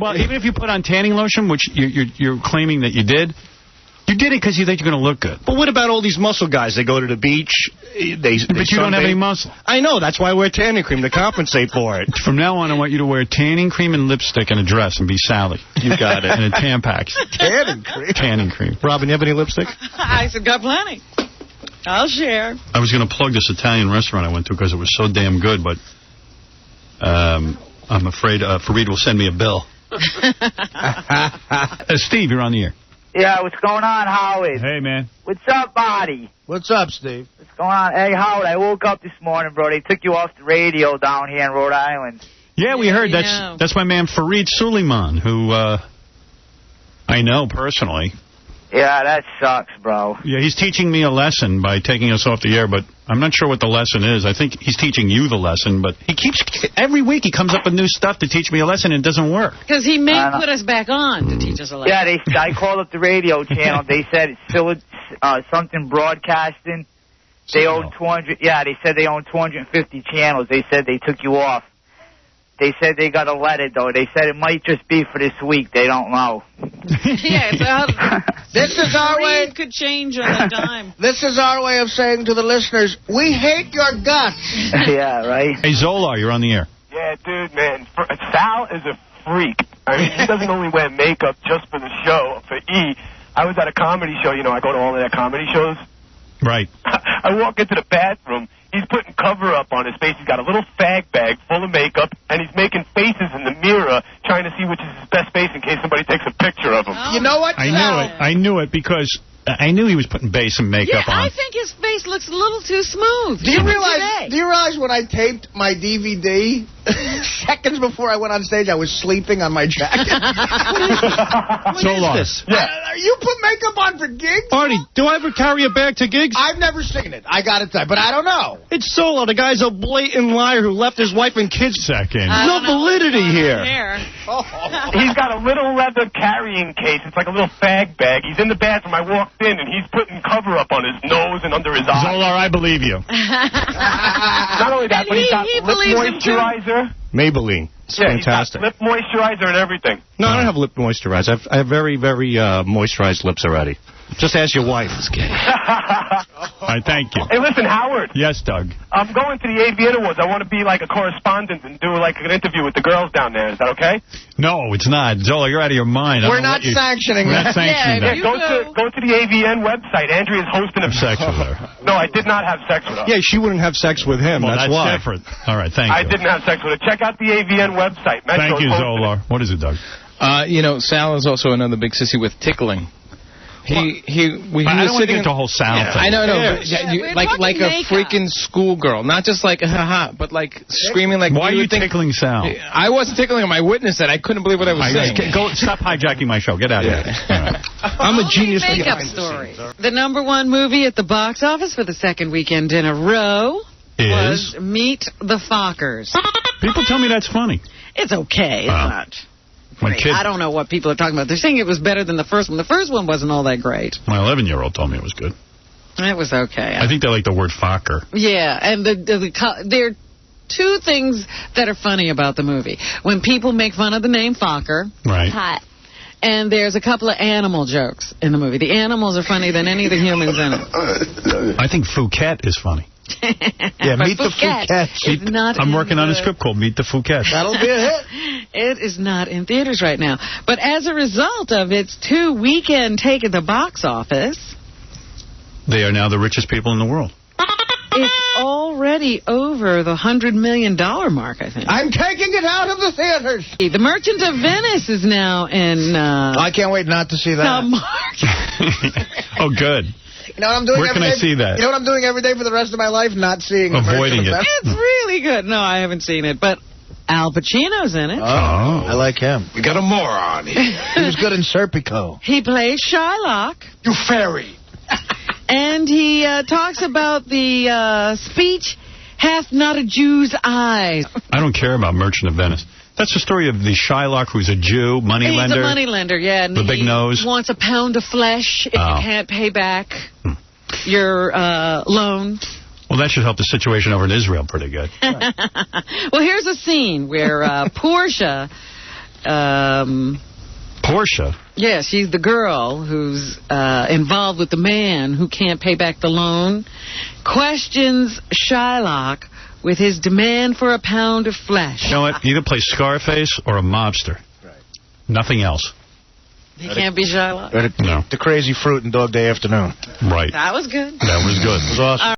Well, even if you put on tanning lotion, which you're claiming that you did it because you think you're going to look good. But what about all these muscle guys? They go to the beach. But you don't have any muscle. I know. That's why I wear tanning cream to compensate for it. From now on, I want you to wear tanning cream and lipstick and a dress and be Sally. You got it. And a Tampax. Tanning cream? Tanning cream. Robin, you have any lipstick? I said, got plenty. I'll share. I was going to plug this Italian restaurant I went to because it was so damn good, but I'm afraid Fareed will send me a bill. Steve, you're on the air. Yeah, what's going on, Howard? Hey, man. What's up, Marty? What's up, Steve? What's going on? Hey, Howard, I woke up this morning, bro. They took you off the radio down here in Rhode Island. Yeah, we heard. That's my man Fareed Suleiman, who I I know, personally. Yeah, that sucks, bro. Yeah, he's teaching me a lesson by taking us off the air, but I'm not sure what the lesson is. I think he's teaching you the lesson, but every week he comes up with new stuff to teach me a lesson, and it doesn't work. Because he may put us back on to teach us a lesson. Yeah, I called up the radio channel. They said it's still something broadcasting. They own 200. Yeah, they said they own 250 channels. They said they took you off. They said they got a letter, though. They said it might just be for this week. They don't know. Yeah, this is our way. It could change on a dime. This is our way of saying to the listeners, we hate your guts. Yeah, right. Hey, Zolar, you're on the air. Yeah, dude, man. Sal is a freak. I mean, he doesn't only wear makeup just for the show, for E. I was at a comedy show. You know, I go to all of their comedy shows. Right. I walk into the bathroom. He's putting cover-up on his face. He's got a little fag bag full of makeup, and he's making faces in the mirror, trying to see which is his best face in case somebody takes a picture of him. Oh. You know what? I knew it because I knew he was putting base and makeup on. I think his face looks a little too smooth. Do you realize when I taped my DVD, seconds before I went on stage, I was sleeping on my jacket? Zolar. Yeah. You put makeup on for gigs? Artie, do I ever carry a bag to gigs? I've never seen it. I got it done, but I don't know. It's Zolar. The guy's a blatant liar who left his wife and kids. Second. There's no validity here. He's got a little leather carrying case. It's like a little fag bag. He's in the bathroom. I walked in, and he's putting cover-up on his nose and under his eyes. Zolar, I believe you. Not only that, but he's got lip moisturizer. Maybelline. It's fantastic. He's got lip moisturizer and everything. No, I don't have lip moisturizer. I have very, very moisturized lips already. Just ask your wife. All right, thank you. Hey, listen, Howard. Yes, Doug. I'm going to the AVN Awards. I want to be like a correspondent and do like an interview with the girls down there. Is that okay? No, it's not. Zolar, you're out of your mind. We're not sanctioning that. Go to the AVN website. Andrea's hosting a sex with her. No, I did not have sex with her. Yeah, she wouldn't have sex with him. Well, that's why. Different. All right, thank you. I didn't have sex with her. Check out the AVN website. Thank you, Zolar. What is it, Doug? You know, Sal is also another big sissy with tickling. I don't want to get into a whole sound thing. I know, like a freaking schoolgirl. Not just like, haha, but like screaming like... Why are you tickling Sal? I wasn't tickling him. I witnessed it. I couldn't believe what I was saying. Stop hijacking my show. Get out of here. I'm a genius. Makeup story. The #1 movie at the box office for the second weekend in a row was Meet the Fockers. People tell me that's funny. It's okay. It's not... I don't know what people are talking about. They're saying it was better than the first one. The first one wasn't all that great. My 11-year-old told me it was good. It was okay. I think they like the word Fokker. Yeah, and there are two things that are funny about the movie. When people make fun of the name Fokker. Right. Hot. And there's a couple of animal jokes in the movie. The animals are funnier than any of the humans in it. I think Phuket is funny. Yeah, Meet the Phuket. I'm working on a script called Meet the Phuket. That'll be a hit. It is not in theaters right now. But as a result of its 2-weekend take at the box office... They are now the richest people in the world. It's already over the $100 million mark, I think. I'm taking it out of the theaters. The Merchant of Venice is now in... I can't wait not to see that. Oh, good. You know what I'm doing Where can I see that? You know what I'm doing every day for the rest of my life? Not seeing Avoiding it. It's really good. No, I haven't seen it, but Al Pacino's in it. Oh, I like him. We got a moron here. He was good in Serpico. He plays Shylock. You fairy. And he talks about the speech, hath not a Jew's eyes. I don't care about Merchant of Venice. That's the story of the Shylock, who's a Jew, moneylender. He's a moneylender, yeah. And the big nose. Wants a pound of flesh if you can't pay back your loan. Well, that should help the situation over in Israel pretty good. Well, here's a scene where Portia... Portia? Yeah, she's the girl who's involved with the man who can't pay back the loan, questions Shylock with his demand for a pound of flesh. You know what? Either play Scarface or a mobster. Right. Nothing else. He can't be Shylock? No. The Crazy Fruit and Dog Day Afternoon. Right. That was good. That was good. It was awesome.